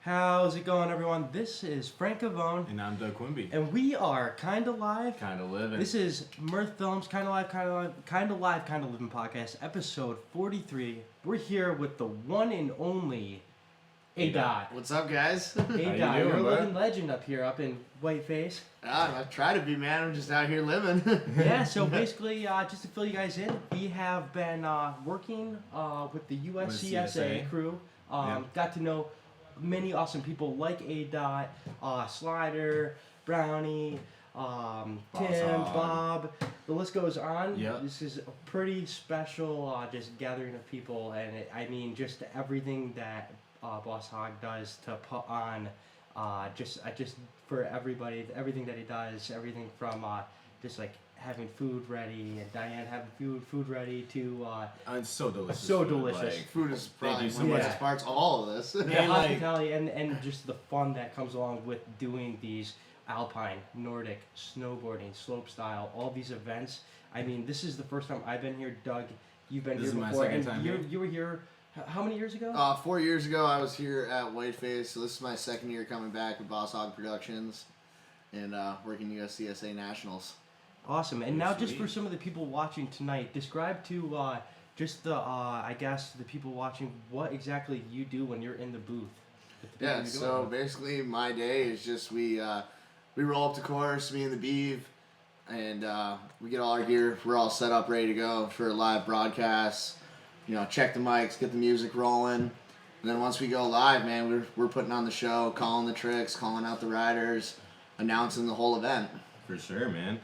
How's it going, everyone? This is Frank Avone. And I'm Doug Quimby. And we are Kinda Live. Kinda Livin. This is Mirth Films, Kinda Live, Kinda Livin podcast, episode 43. We're here with the one and only A-Dot. What's up, guys? A-Dot, you're a living legend up here, up in Whiteface. I try to be, man. I'm just out here living. Yeah, so basically, just to fill you guys in, we have been working with the USCSA crew. Got to know many awesome people like A-Dot, Slider, Brownie, Tim, Bob. The list goes on. Yep. This is a pretty special just gathering of people, and just everything that Boss Hog does to put on just for everybody, everything that he does, everything from just like having food ready and Diane having food ready to it's so delicious. So delicious. Like, Food is probably so one of much. the parts of all of this. the hospitality and just the fun that comes along with doing these alpine, Nordic, snowboarding, slopestyle, all these events. I mean, this is the first time I've been here. Doug, you've been This here is my before, second and time you here. you were here. How many years ago? 4 years ago, I was here at Whiteface, so this is my second year coming back with Boss Hog Productions and working USCSA Nationals. Awesome. And now, just Sweet. for some of the people watching tonight, describe to just the I guess the people watching what exactly you do when you're in the booth. with the people Yeah, you're so doing it with. basically my day is just we roll up the course, me and the Beeve, and we get all our gear. We're all set up, ready to go for live broadcasts. You know, check the mics, get the music rolling. And then once we go live, man, we're putting on the show, calling the tricks, calling out the riders, announcing the whole event. For sure, man.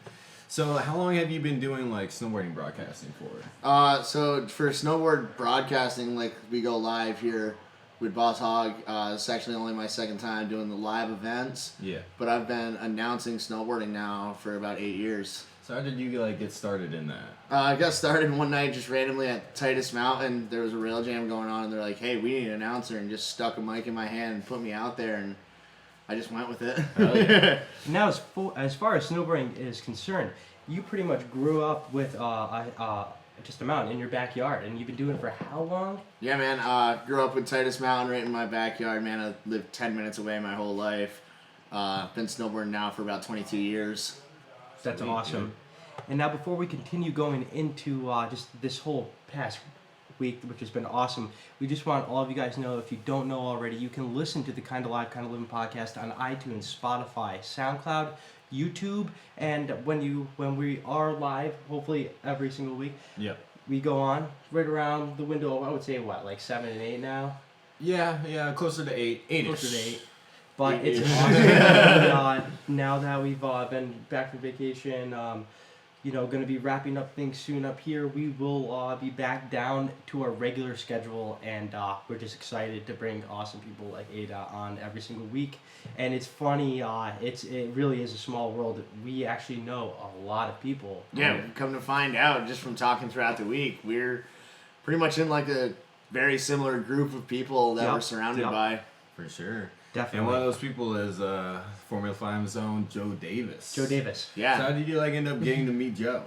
So how long have you been doing like snowboarding broadcasting for? So for snowboard broadcasting, like we go live here with Boss Hog. It's actually only my second time doing the live events. Yeah. But I've been announcing snowboarding now for about 8 years. So how did you like get started in that? I got started one night just randomly at Titus Mountain. There was a rail jam going on, and they're like, "Hey, we need an announcer," and just stuck a mic in my hand and put me out there, and I just went with it. Hell yeah. Now, as far as snowboarding is concerned, you pretty much grew up with just a mountain in your backyard, and you've been doing it for how long? Yeah, man. Grew up with Titus Mountain right in my backyard, man. I lived 10 minutes away my whole life. Been snowboarding now for about 22 years. That's Sweet, awesome. And now, before we continue going into just this whole past week, which has been awesome, we just want all of you guys to know, if you don't know already, you can listen to the Kinda Live, Kinda Livin podcast on iTunes, Spotify, SoundCloud, YouTube, and when we are live, hopefully every single week, Yep. we go on right around the window of, I would say, like 7 and 8 now? Yeah, closer to 8. 8-ish. Closer to 8. But it's Yeah. awesome. Now that we've been back from vacation, going to be wrapping up things soon up here. We will be back down to our regular schedule, and we're just excited to bring awesome people like Ada on every single week. And it's funny, it really is a small world. We actually know a lot of people. Yeah, come to find out, just from talking throughout the week, we're pretty much in like a very similar group of people that we're surrounded by. For sure. Definitely. And one of those people is Formula 5's own Joe Davis. Joe Davis. Yeah. So how did you like end up getting to meet Joe?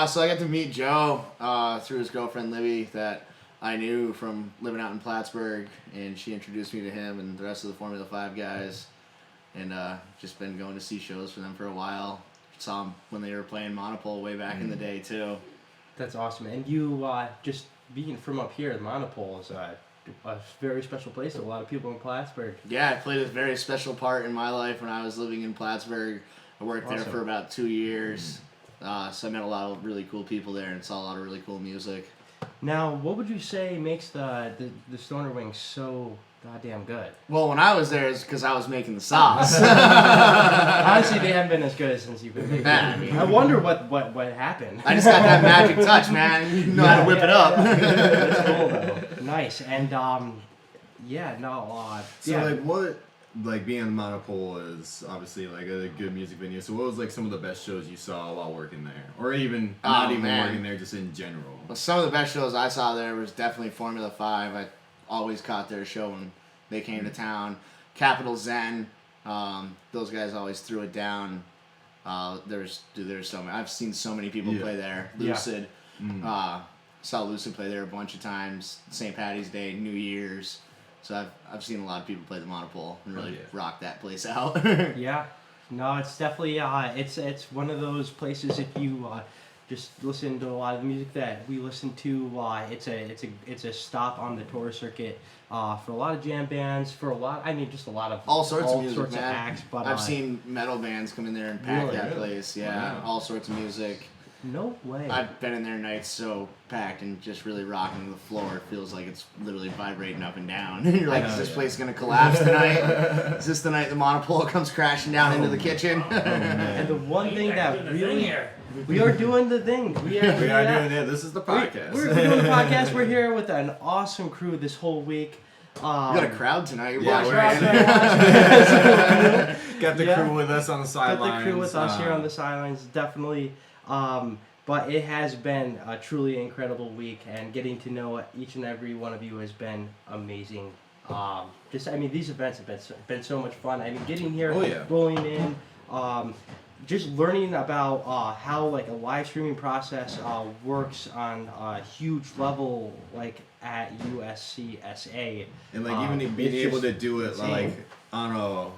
So I got to meet Joe through his girlfriend Livy that I knew from living out in Plattsburgh, and she introduced me to him and the rest of the Formula 5 guys, and just been going to see shows for them for a while. Saw them when they were playing Monopole way back in the day too. That's awesome. And you, just being from up here, the Monopole is a very special place to a lot of people in Plattsburgh. Yeah, I played a very special part in my life when I was living in Plattsburgh. I worked there Awesome. for about 2 years, so I met a lot of really cool people there and saw a lot of really cool music. Now, what would you say makes the Stoner Wings so goddamn good? Well, when I was there, it's because I was making the sauce. Honestly, they haven't been as good as since you've been making them. I wonder what happened. I just got that magic touch, man. You know how to whip it up. That's cool, though. Nice. And, So like what, like being on Monopole is obviously like a good music venue. So what was like some of the best shows you saw while working there? Or even not even working there, just in general? Well, some of the best shows I saw there was definitely Formula 5. I always caught their show when they came to town. Capital Zen, those guys always threw it down. There's so many. I've seen so many people play there. Lucid. Saw Lucid play there a bunch of times. St. Patty's Day, New Year's. So I've seen a lot of people play the Monopole and really rock that place out. Yeah, no, it's definitely it's one of those places. If you just listen to a lot of the music that we listen to, it's a stop on the tour circuit for a lot of jam bands, for a lot. I mean, just a lot of all sorts of music, sorts man. of acts. But I've seen metal bands come in there and pack Really? that place. Yeah, Wow. all sorts of music. no way. I've been in there nights so packed and just really rocking the floor. It feels like it's literally vibrating up and down. You're like, is this place gonna collapse tonight? Is this the night the Monopole comes crashing down into the kitchen? And the one thing that really we are doing the thing. We are doing it. This is the podcast. We're doing the podcast. We're here with an awesome crew this whole week. We got a crowd tonight. You're Yeah, watching. Got the Yeah. crew with us on the sidelines. Got the crew with us here on the sidelines, definitely. But it has been a truly incredible week, and getting to know each and every one of you has been amazing. These events have been so much fun. I mean, getting here, rolling in, just learning about how like a live streaming process works on a huge level, like at USCSA, And like even being it's able just to do it insane. like on a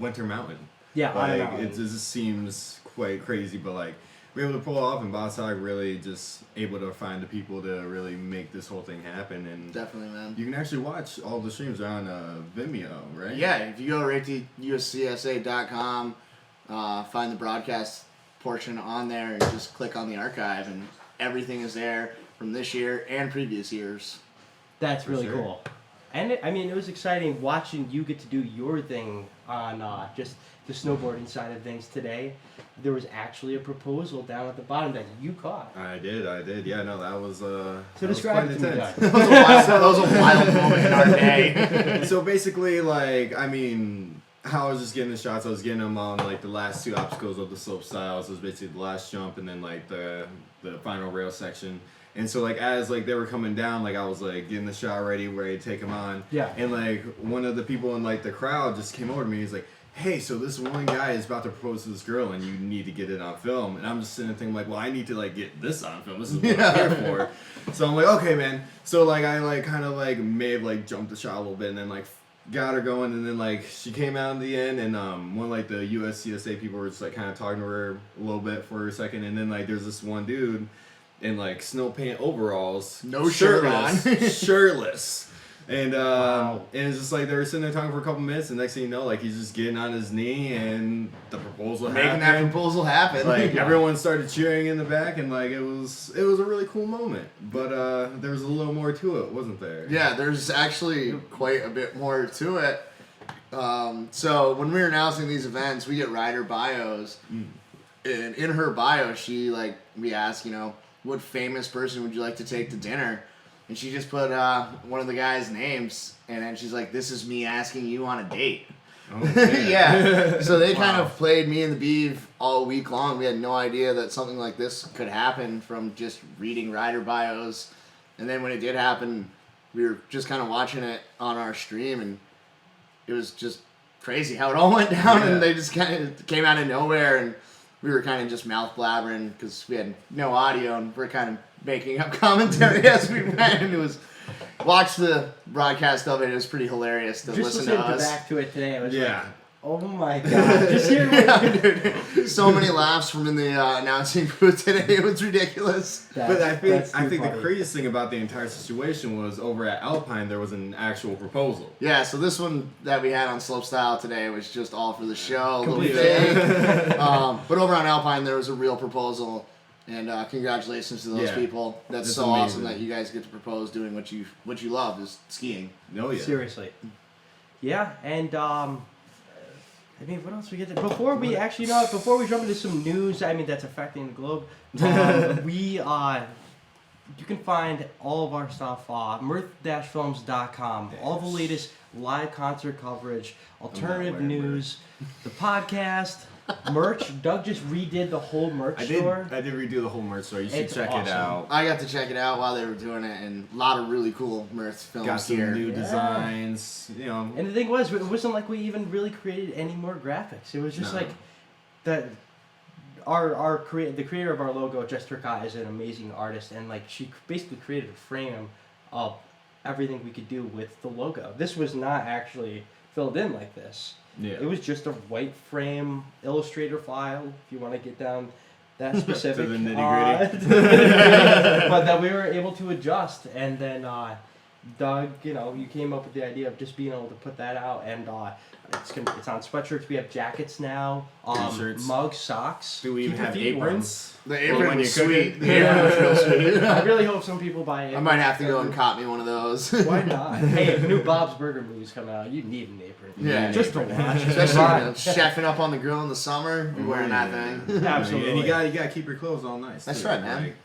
winter mountain. Yeah, I Like know. it just seems quite crazy, but like we're able to pull off, and Bonnaroo really just able to find the people to really make this whole thing happen. And Definitely, man. you can actually watch all the streams on Vimeo, right? Yeah, if you go right to USCSA.com, find the broadcast portion on there, and just click on the archive, and everything is there from this year and previous years. That's For really sure. cool. And it was exciting watching you get to do your thing on just the snowboarding side of things today. There was actually a proposal down at the bottom that you caught. I did. Yeah, no, that was So that was describe quite it to me, intense. Doug. That was a wild moment in our day. So basically, like, I mean, how I was just getting the shots, I was getting them on like the last two obstacles of the slope styles. So it was basically the last jump and then like the final rail section. And so like as like they were coming down, like I was like getting the shot ready to take them on. Yeah. And like one of the people in like the crowd just came over to me. He's like, "Hey, so this one guy is about to propose to this girl, and you need to get it on film." And I'm just sitting there thinking like, "Well, I need to like get this on film. This is what I'm here for." So I'm like, "Okay, man." So like I like kind of like may have like jumped the shot a little bit, and then like got her going, and then like she came out in the end, and one of like the USCSA people were just like kind of talking to her a little bit for a second, and then like there's this one dude in like snow pant overalls, No shirt on. shirtless. And Wow. and it's just like they were sitting there talking for a couple minutes, and next thing you know, like he's just getting on his knee, and the proposal Making that happened. proposal happen. Like everyone started cheering in the back, and like it was a really cool moment. But there was a little more to it, wasn't there? Yeah, there's actually quite a bit more to it. So when we were announcing these events, we get rider bios, and in her bio, we asked, what famous person would you like to take to dinner? And she just put one of the guys' names, and then she's like, "This is me asking you on a date." Okay. Yeah. So they kind Wow. of played me and the Beeve all week long. We had no idea that something like this could happen from just reading rider bios. And then when it did happen, we were just kind of watching it on our stream, and it was just crazy how it all went down. Yeah. And they just kind of came out of nowhere, and we were kind of just mouth blabbering because we had no audio, and we're kind of making up commentary as we went. And it was, watch the broadcast of it. It was pretty hilarious to Just listen to listening us. back to it today, I was Yeah. like, oh my god. Just hearing it. Dude, so many laughs from in the announcing booth today. It was ridiculous. But I think That's too the funny. craziest thing about the entire situation was over at Alpine there was an actual proposal. Yeah, so this one that we had on Slopestyle today was just all for the show, a little Completely. fake. But over on Alpine, there was a real proposal, and congratulations to those Yeah. people. That's It's so amazing. awesome that you guys get to propose doing what you love is skiing. Oh yeah. Seriously. Yeah, and what else we get to, before we jump into some news, that's affecting the globe, you can find all of our stuff, mirth-films.com, all the latest live concert coverage, alternative wearing news, the podcast, merch. Doug just redid the whole merch I did store. redo the whole merch store. You should It's check it awesome. out. I got to check it out while they were doing it, and a lot of really cool Mirth films Got some here. new Yeah. designs. And the thing was, it wasn't like we even really created any more graphics. It was just No. like that. The creator of our logo, Jess Turcotte, is an amazing artist, and like she basically created a frame of everything we could do with the logo. This was not actually filled in like this. Yeah. It was just a white frame Illustrator file, if you want to get down that specific. To the nitty-gritty. But that we were able to adjust. And then Doug, you came up with the idea of just being able to put that out. And it's on sweatshirts. We have jackets now. T-shirts. Mugs, socks. Do we even Keep your have feet warm. aprons? The Well, apron when was you cook sweet. it. The apron was real sweet. I really hope some people buy it. I might have to go and cop me one of those. Why not? Hey, if a new Bob's Burger movie's coming out, you need an apron. Yeah. Just to watch. Especially chefing up on the grill in the summer, you're wearing that thing. Absolutely. And you gotta keep your clothes all nice. That's too. right, man. Like,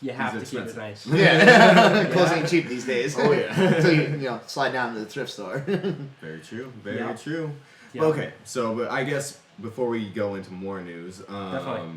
You have to It's keep it expensive. nice. Yeah, clothes ain't cheap these days. Oh, yeah. So you slide down to the thrift store. very true. Very Yeah. true. Yeah. Okay, so but I guess before we go into more news, Definitely.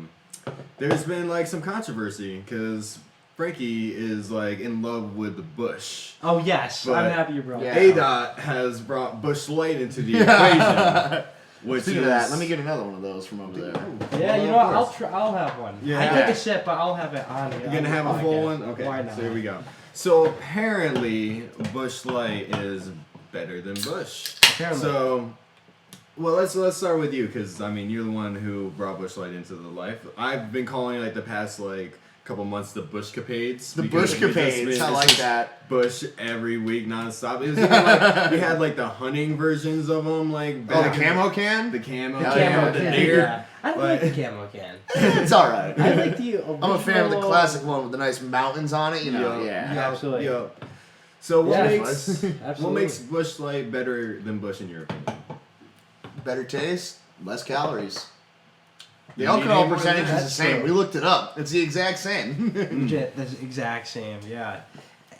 there's been like some controversy because Frankie is like in love with the Busch. Oh yes, But- I'm happy you brought Yeah. it. ADOT has brought Busch Light into the equation, which Speaking is of that, let me get another one of those from over there. Yeah, you know what? I'll have one. Yeah. I take a sip, but I'll have it on. You're gonna have a full one? Okay, Why not? so here we go. So apparently, Busch Light is better than Busch. Apparently. So, well, let's start with you because I mean you're the one who brought Busch Light into the life. I've been calling like the past like couple months the Buschcapades. The because we just Buschcapades, made- I it's like just that. Busch every week nonstop. It was even like we had like the hunting versions of them, like Oh, the back in camo can? the camo, The can, camo the can. deer. Yeah. I don't like Like- the camo can. It's alright. I like the original. I'm a fan of the classic one with the nice mountains on it, Yeah. Yeah. Absolutely. Yeah. So what Yeah. makes Absolutely. what makes Busch Light better than Busch in your opinion? Better taste, less calories. The You need alcohol more than percentage that? is the same. We looked it up. It's the exact same. Legit, that's the exact same. Yeah.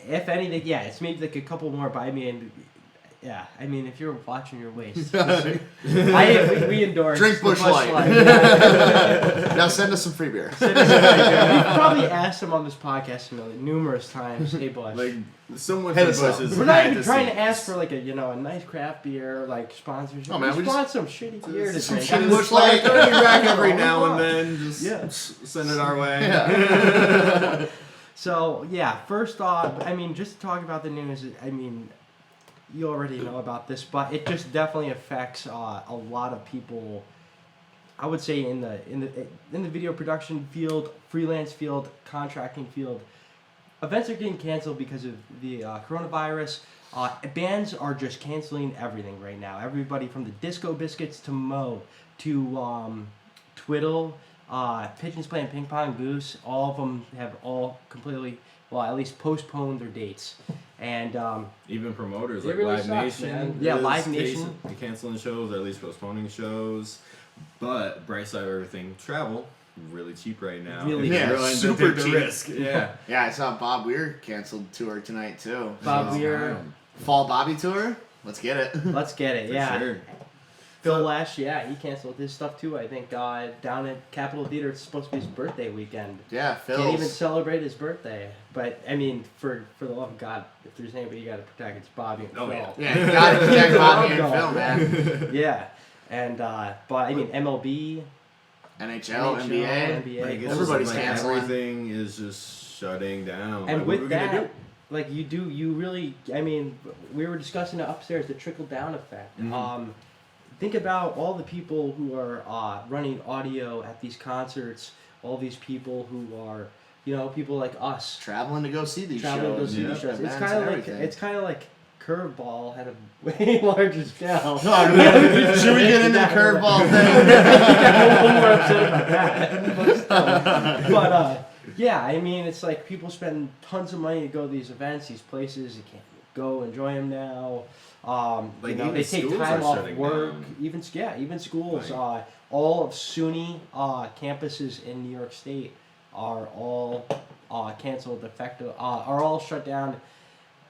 If anything, yeah, it's maybe like a couple more by me, and yeah, I mean, if you're watching your waist, we endorse Drink the Busch Light. Yeah. Now send us some free beer. We've probably asked him on this podcast, numerous times. Hey, Busch. Like someone Hit from us up. Busch is We're not had even to trying see to ask this. for like a nice craft beer like sponsorship. Oh, man, we we just want some shitty beer to some drink. shitty Busch Busch Light. Light, throw it back every now and then. Just Yeah. send it our way. Yeah. So yeah, first off, I mean, just to talk about the news. I mean, you already know about this, but it just definitely affects a lot of people. I would say in the video production field, freelance field, contracting field, events are getting canceled because of the coronavirus. Bands are just canceling everything right now. Everybody from the Disco Biscuits to Mo to Twiddle. Pigeons playing ping pong, Goose, all of them have all completely, well, at least postponed their dates. And Even promoters It like really Live sucks, Nation. man. Yeah, is Live Nation. canceling shows or at least postponing shows. But bright side of everything, travel really cheap right now. Really If you're cheap. willing to Super take the cheap. risk. Yeah. Yeah, I saw Bob Weir canceled tour tonight too. Bob So, Weir, Fall Bobby tour. Let's get it. let's get it, For yeah. sure. Phil Lash, yeah, he canceled his stuff too. I think down at Capitol Theater, it's supposed to be his birthday weekend. Yeah, Can't even Phil's. celebrate his birthday. But I mean, for the love of God, if there's anybody you got to protect, it's Bobby and Oh, Phil. Yeah, you gotta protect Bobby and Phil, man. Yeah, and but I mean MLB, NHL, NBA. NBA, Like, it's Everybody's just like canceling. everything is just shutting down. and Like, what with are we gonna that, do? like you really, I mean, we were discussing it upstairs, the trickle down effect. Mhm. Think about all the people who are running audio at these concerts, all these people who are, people like us Traveling to go see these traveling to go shows. see yeah. these shows. Bands It's and kind of like everything. Curveball had a way larger scale. Should we get into the curveball thing? I'm a little more upset about that. But yeah, I mean, it's like people spend tons of money to go to these events, these places. You can't go enjoy them now. Like, They even take schools time are off shutting work. down. Even schools. Like- All of SUNY campuses in New York State are all canceled, effective, are all shut down.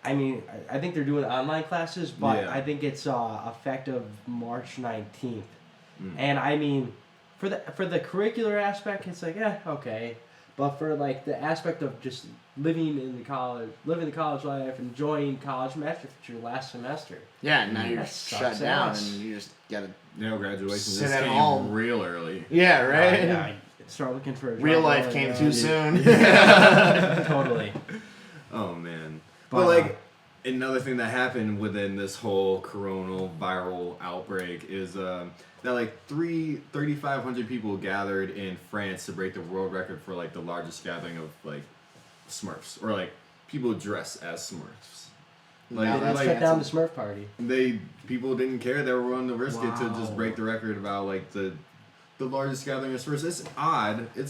I mean, I think they're doing online classes, but Yeah. I think it's effective March 19th. Mm. And I mean, for the curricular aspect, it's like, okay. But for like the aspect of just living the college life, enjoying college semester, it's your last semester. Yeah, and now you're That shut sucks down ass. and you just gotta. Graduation Sit just at came home. real early. Yeah, right. Yeah, start looking for a job Real life early, came yeah. too soon. Totally. Oh man. But, But like, another thing that happened within this whole coronavirus outbreak is that like 3,500 people gathered in France to break the world record for like the largest gathering of like Smurfs, or like people dressed as Smurfs. Like, Now that's Let's shut down the Smurf party. People didn't care. They were willing to risk it to just Wow. break the record about like the largest gathering of Smurfs. It's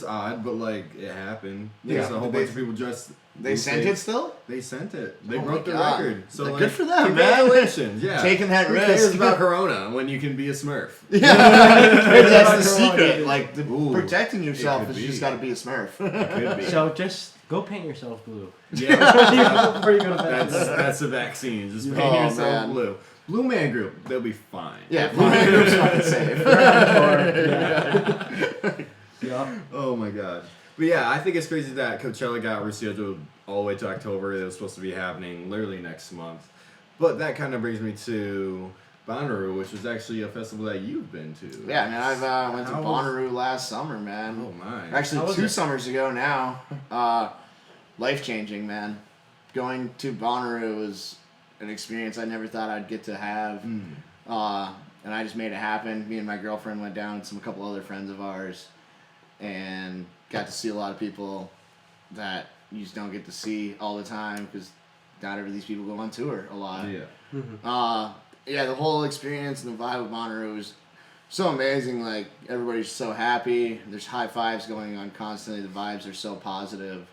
odd, but like it happened. Yeah. There's a whole Did bunch of people dressed. They sent it still? They sent it. They Oh broke my the God. record. So like, Good for them, man. congratulations. Yeah. Taking that Who risk. cares about Corona when you can be a Smurf? Yeah, maybe that's the Corona, secret. dude. Like Ooh, protecting it yourself could is you be. just got to be a Smurf. Could be. So just go paint yourself blue. Yeah. Before you go to bed. That's a vaccine. Just paint Oh, yourself man. blue. Blue Man Group, they'll be fine. Yeah, Blue Man Group's fucking safe. Yeah. Oh my god. But yeah, I think it's crazy that Coachella got rescheduled all the way to October. It was supposed to be happening literally next month. But that kind of brings me to Bonnaroo, which was actually a festival that you've been to. Yeah, man, I went to How was- Bonnaroo last summer, man. Oh my. How Actually, was 2 it? summers ago now. Life-changing, man. Going to Bonnaroo was an experience I never thought I'd get to have. And I just made it happen. Me and my girlfriend went down with a couple other friends of ours and got to see a lot of people that you just don't get to see all the time because not every these people go on tour a lot. Yeah. Yeah, the whole experience and the vibe of Bonnaroo was so amazing. Like, everybody's so happy. There's high fives going on constantly. The vibes are so positive.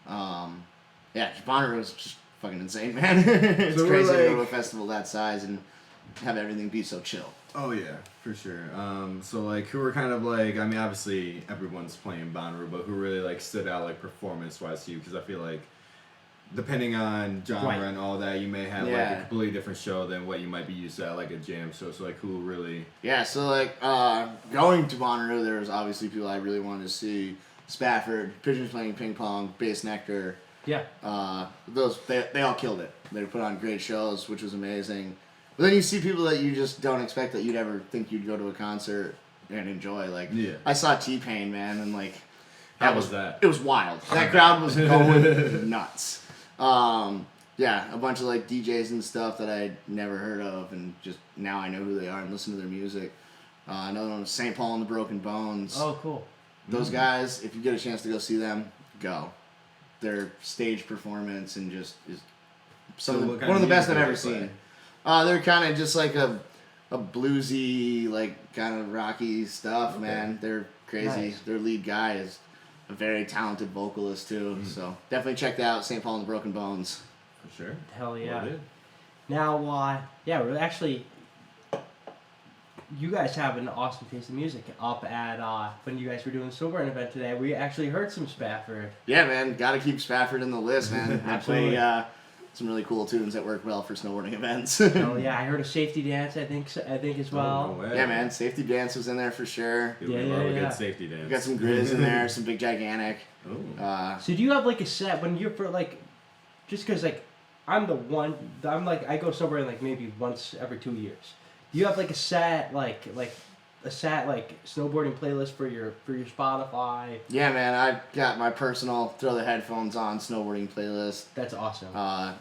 Yeah, Bonnaroo is just fucking insane, man. It's So we're crazy to go to a like- festival that size and have everything be so chill. Oh yeah, for sure. So like, who were kind of like, I mean, obviously everyone's playing Bonnaroo, but who really like stood out like performance-wise to you? Because I feel like, depending on genre Right. and all that, you may have like Yeah. a completely different show than what you might be used to at like a jam show. So like, who really? Yeah, so like going to Bonnaroo, there was obviously people I really wanted to see. Spafford, Pigeons playing ping pong, Bass Nectar. Yeah. They all killed it. They put on great shows, which was amazing. But then you see people that you just don't expect that you'd ever think you'd go to a concert and enjoy. Like, Yeah. I saw T-Pain, man, and like How was that? It was wild. That crowd was going nuts. Yeah, a bunch of like DJs and stuff that I'd never heard of, and just now I know who they are and listen to their music. Another one was St. Paul and the Broken Bones. Oh, cool. Those guys, if you get a chance to go see them, go. Their stage performance and just is one of the best I've ever seen. They're kind of just like a bluesy, like kind of rocky stuff, man. They're crazy. Nice. Their lead guy is a very talented vocalist too. So definitely check that out, St. Paul and the Broken Bones. For sure. Hell Well, yeah. it is. Now, yeah, we're actually, you guys have an awesome taste in music. Up at, when you guys were doing the Snowboarding event today, we actually heard some Spafford. Yeah, man, gotta keep Spafford in the list, man. They Absolutely. play some really cool tunes that work well for snowboarding events. Oh yeah, I heard a Safety Dance, I think as well. Oh, no way. Yeah, man, Safety Dance was in there for sure. Dude, we Yeah, love a yeah. good safety dance. We got some Grizz in there, some Big Gigantic. Oh. So do you have like a set when you're for like, just cause like, I go snowboarding like maybe once every 2 years. Do you have like a set like snowboarding playlist for your Spotify? Yeah, man, I got my personal throw the headphones on snowboarding playlist. That's awesome.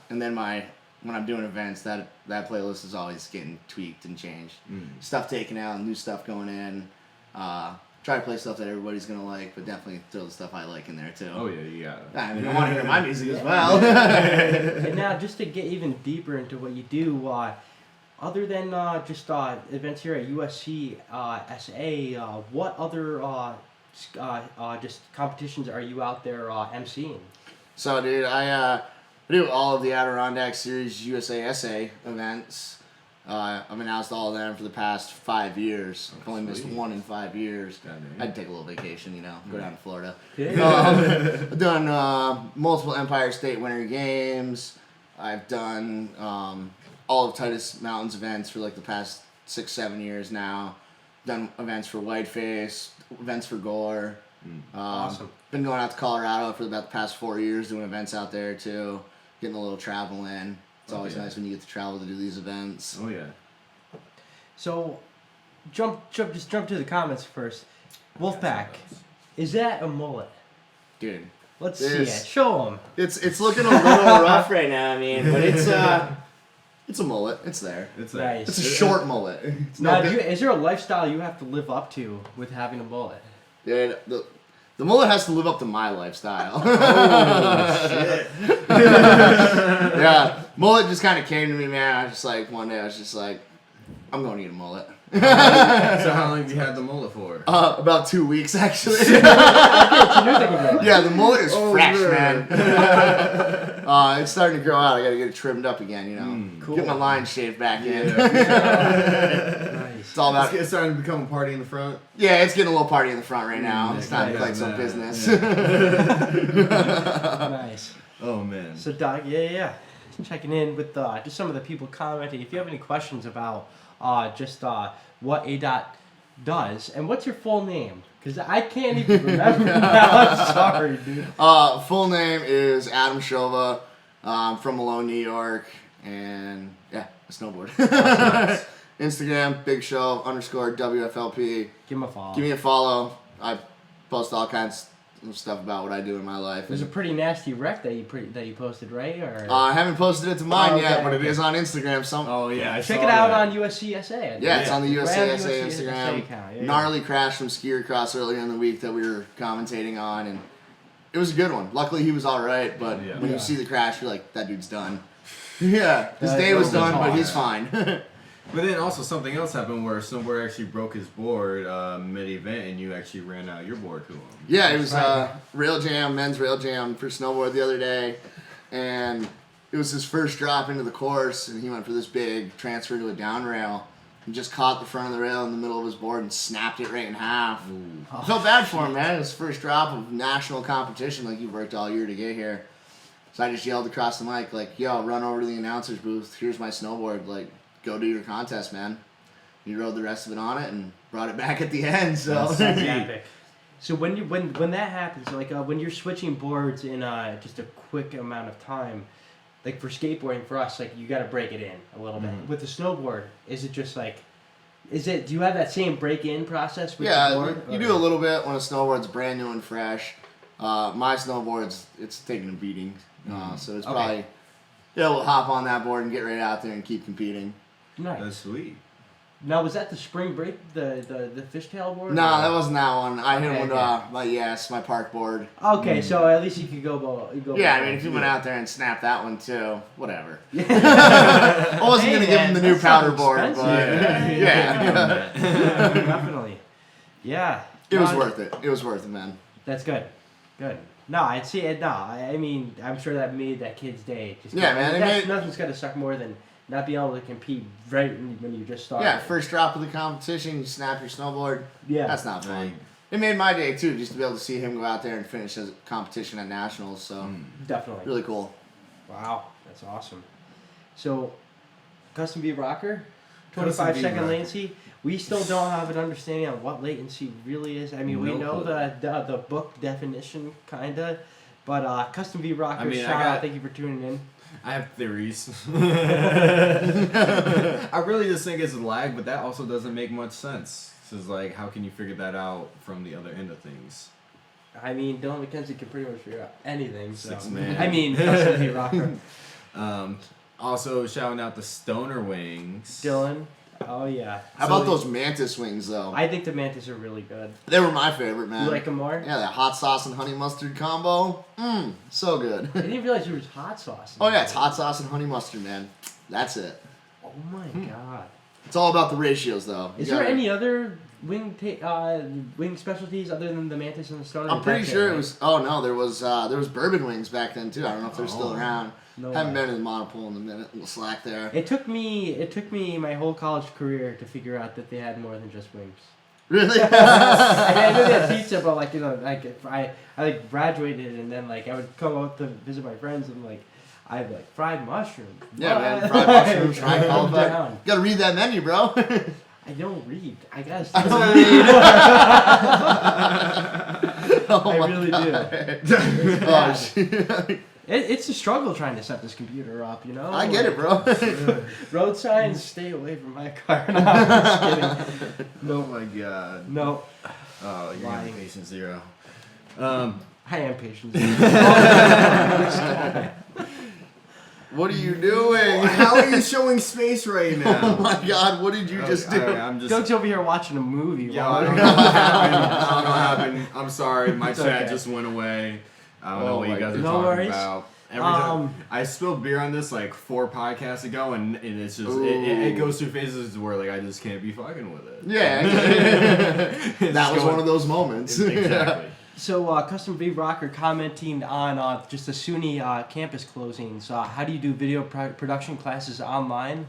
And then when I'm doing events, that playlist is always getting tweaked and changed. Stuff taken out, new stuff going in. Try to play stuff that everybody's gonna like, but definitely throw the stuff I like in there too. Oh yeah, you got it. I mean, I want to hear my music as well. And now, just to get even deeper into what you do, other than just events here at USCSA, what other just competitions are you out there emceeing? So, dude, I do all of the Adirondack Series USASA events. I've announced all of them for the past 5 years. I've only missed sweet. 1 in 5 years. Goddamn. I'd take a little vacation, go down to Florida. Yeah. I've done multiple Empire State Winter Games. I've done all of Titus Mountains events for like the past 6-7 years now. Done events for Whiteface, events for Gore. Awesome. Been going out to Colorado for about the past 4 years, doing events out there too. Getting a little travel in. It's always nice when you get to travel to do these events. Oh yeah. So, jump to the comments first. Wolfpack, is that a mullet? Dude, Let's see it. Show them. It's looking a little rough right now. I mean, but it's a mullet. It's there. It's Nice. It's a short mullet. It's Now, no big- is there a lifestyle you have to live up to with having a mullet? Dude, the mullet has to live up to my lifestyle. Oh shit! Yeah, mullet just kind of came to me, man. I was just like, one day I was just like, I'm going to get a mullet. So how long have you had the mullet for? About 2 weeks, actually. Yeah. Yeah, the mullet is fresh, man. man. It's starting to grow out. I got to get it trimmed up again, you know. Cool. Get my line shaved back in. Nice. It's all about. It's starting to become a party in the front. Yeah, it's getting a little party in the front right now. It's time to yeah, play some man. business. Nice. Oh man. So, Doc, yeah. Checking in with just some of the people commenting. If you have any questions about what ADOT does, and what's your full name? Because I can't even remember now. I'm sorry, dude. Full name is Adam Shova. From Malone, New York, and yeah, I snowboard. Instagram, Big Show _WFLP. Give him a follow. Give me a follow. I post all kinds of stuff about what I do in my life. There's a pretty nasty wreck that you posted, right? Or I haven't posted it to mine Okay, yet, but it okay. is on Instagram. Oh yeah. I check saw it out that. on USCSA. Yeah, it's on the Brand USCSA Instagram. account. Yeah, Gnarly crash from skier cross earlier in the week that we were commentating on, and it was a good one. Luckily, he was all right, but Yeah. when Yeah. you see the crash, you're like, that dude's done. Yeah, his That day was was done, but hard. he's fine. But then also something else happened where a snowboarder actually broke his board mid-event, and you actually ran out your board to him. Yeah, it was Right. rail jam, men's rail jam for snowboard the other day, and it was his first drop into the course, and he went for this big transfer to a down rail, and just caught the front of the rail in the middle of his board and snapped it right in half. I felt bad for him, man. It was his first drop of national competition, like you worked all year to get here. So I just yelled across the mic, like, yo, run over to the announcer's booth, here's my snowboard, like, go do your contest, man. He rode the rest of it on it and brought it back at the end, so. That's epic. So when that happens, like when you're switching boards in just a quick amount of time, like for skateboarding for us, like you got to break it in a little bit. With the snowboard, is it just like, do you have that same break-in process with the board? You do a little bit when a snowboard's brand new and fresh. My snowboard's, it's taking a beating, so it's probably, we'll hop on that board and get right out there and keep competing. Nice. That's sweet. Now, was that the spring break, the fishtail board? No, that wasn't that one. I hit him with Okay. my park board. Okay, so at least you could go. Yeah, I mean, if you went out there and snapped that one too, whatever. I wasn't going to give him the new powder board, but yeah. Definitely. Yeah. It was worth it. It was worth it, man. That's good. Good. No, I'd see it. No, I mean, I'm sure that made that kid's day. Just Yeah, man, nothing's gonna suck more than not being able to compete right when you just start. Yeah, first drop of the competition, you snap your snowboard. Yeah. That's not fun. It made my day too, just to be able to see him go out there and finish his competition at nationals. So Definitely. really cool. Wow, that's awesome. So, custom V rocker, Custom 25-second V latency. We still don't have an understanding on what latency really is. I mean, we No know clue. the book definition kinda, but custom V rocker. I mean, shout out, thank you for tuning in. I have theories. I really just think it's a lag, but that also doesn't make much sense. It's like, how can you figure that out from the other end of things? I mean, Dylan McKenzie can pretty much figure out anything. So. 6 man. I mean, custom V rocker. Also, shouting out the Stoner Wings. Dylan. Oh yeah. How about those mantis wings though? I think the mantis are really good. They were my favorite, man. You like them more? Yeah, that hot sauce and honey mustard combo. So good. I didn't realize there was hot sauce. Oh yeah, it's hot sauce and honey mustard, man. That's it. Oh my god. It's all about the ratios, though. Is there any other wing specialties other than the mantis and the stoner? I'm pretty sure it was. Oh no, there was bourbon wings back then too. I don't know if they're still around. No Haven't way. been in the Monopole in a minute. A little slack there. It took me my whole college career to figure out that they had more than just wings. Really? I knew they had pizza, but like if I like graduated and then like I would come out to visit my friends and like I have like fried mushrooms. Yeah, man. Fried mushrooms, fried Calm cauliflower. down. Gotta read that menu, bro. I don't read. I guess. Oh I really do. Oh, shit. It's a struggle trying to set this computer up, you know? I get it, bro. Road signs, stay away from my car. No, I'm just kidding. Oh my god. No. Oh, you're Lying. getting patient zero. I am patient. What are you doing? How are you showing space right now? Oh my God! What did you just do? I'm just. Doug's over here watching a movie. Yeah, while I don't know what happened. I don't know what happened. I'm sorry, my chat just went away. I don't know what you guys are talking about. Every time I spilled beer on this like 4 podcasts ago, and it's just it goes through phases where like I just can't be fucking with it. Yeah, that was one of those moments. Exactly. So, Custom V Rocker commenting on just the SUNY campus closings. How do you do video production classes online?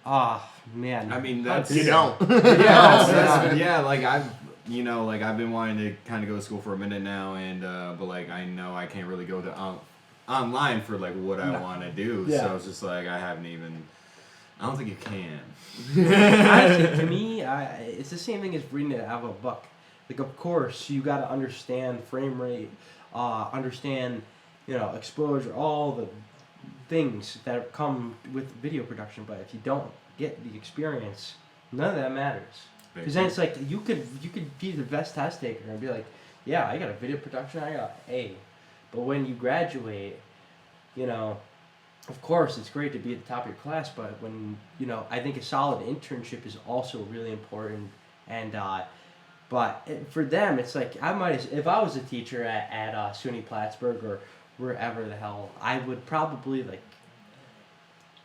Man. I mean, that's you don't. Yeah, like I've been wanting to kind of go to school for a minute now, and but like I know I can't really go to online for like what I want to do. Yeah. So it's just like I don't think you can. Honestly, to me, it's the same thing as reading it out of a book. Like, of course, you got to understand frame rate, understand, exposure, all the things that come with video production. But if you don't get the experience, none of that matters. Because then it's like you could be the best test taker and be like, yeah, I got a video production, I got A. But when you graduate, of course, it's great to be at the top of your class. But when I think a solid internship is also really important. And but for them, it's like if I was a teacher at SUNY Plattsburgh or wherever the hell, I would probably like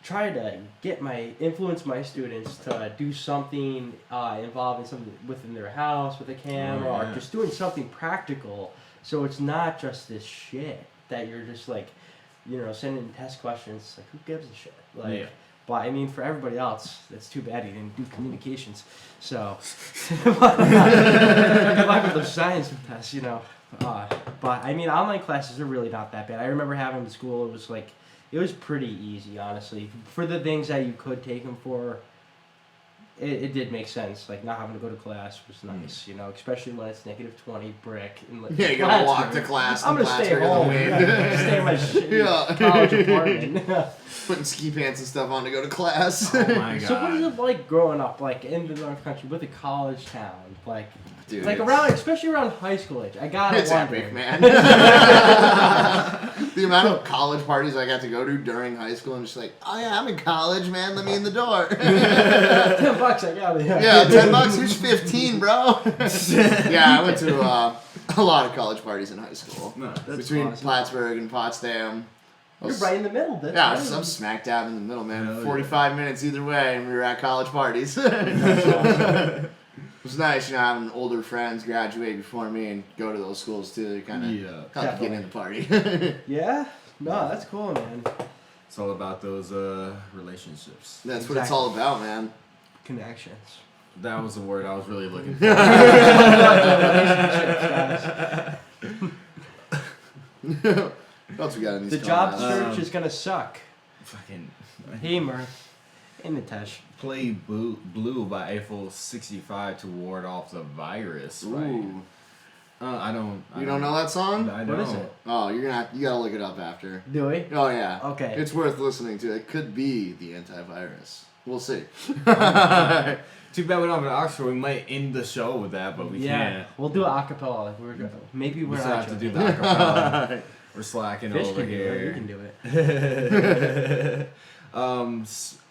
try to influence my students to do something involving something within their house with a camera or just doing something practical. So it's not just this shit that you're just like, sending test questions. Like, who gives a shit? Like. But I mean, for everybody else, that's too bad he didn't do communications. So, good luck with those science tests, But I mean, online classes are really not that bad. I remember having in school, it was pretty easy, honestly. For the things that you could take them for, it did make sense. Like, not having to go to class was nice, especially when it's -20 brick. And like, you gotta walk to class. I'm gonna stay home. Stay in my college apartment. Putting ski pants and stuff on to go to class. Oh my God. So what is it like growing up, like in the North Country with a college town, like, dude, like especially around high school age? I gotta it's wonder. epic, man. The amount of college parties I got to go to during high school, I'm just like, oh yeah, I'm in college, man. Let me in the door. $10, I got it. Yeah, $10. Here's 15, bro. Yeah, I went to a lot of college parties in high school. No, between awesome. Plattsburgh and Potsdam. You're right in the middle. That's Yeah, right. I'm smack dab in the middle, man. Hell 45 minutes either way, and we were at college parties. It was nice, having older friends graduate before me and go to those schools too. They kind of help get in the party. Yeah? No, that's cool, man. It's all about those relationships. That's what it's all about, man. Connections. That was the word I was really looking for. What else we got in these The job comments? search is gonna suck. Fucking Hey, Mirth. Hey, Nitesh. Play Blue by Eiffel 65 to ward off the virus. Right? Ooh. I don't. You don't know that song? I What don't. is it? Oh, you gotta look it up after. Do we? Oh yeah. Okay. It's worth listening to. It could be the antivirus. We'll see. Too bad we don't have an Oxford. We might end the show with that, but we can't. We'll do a cappella. Like maybe we're We not still have to do joking. the acapella. We're slacking Fish over can do it. here. You can do it.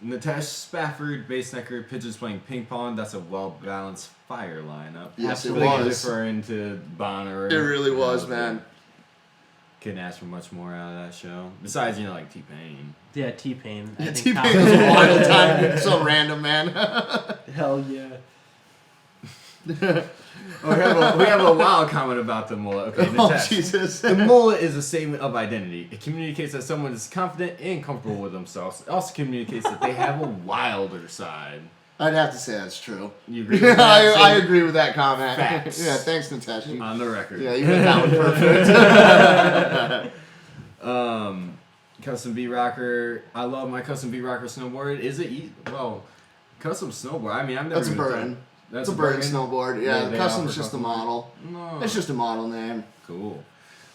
Natesh Spafford, bass necker, Pigeons playing ping pong. That's a well-balanced fire lineup. Yes, I it feel like was. it's referring to Bonnaroo. It really was, man. Couldn't ask for much more out of that show. Besides, like T-Pain. Yeah, T-Pain. I think T-Pain was a wild time. It's so random, man. Hell yeah. We have a wild comment about the mullet. Okay, Oh, Natesh. Jesus. The mullet is a statement of identity. It communicates that someone is confident and comfortable with themselves. It also communicates that they have a wilder side. I'd have to say that's true. You agree with that? I agree with that comment. Facts. Yeah, thanks, Natasha. On the record. Yeah, you got that one perfect. Custom V Rocker. I love my Custom V Rocker snowboard. Is it custom snowboard? I mean, I've never That's a even Burton. thought- That's It's a Burton snowboard. Yeah, They the custom's offer just a custom. model. No. It's just a model name. Cool.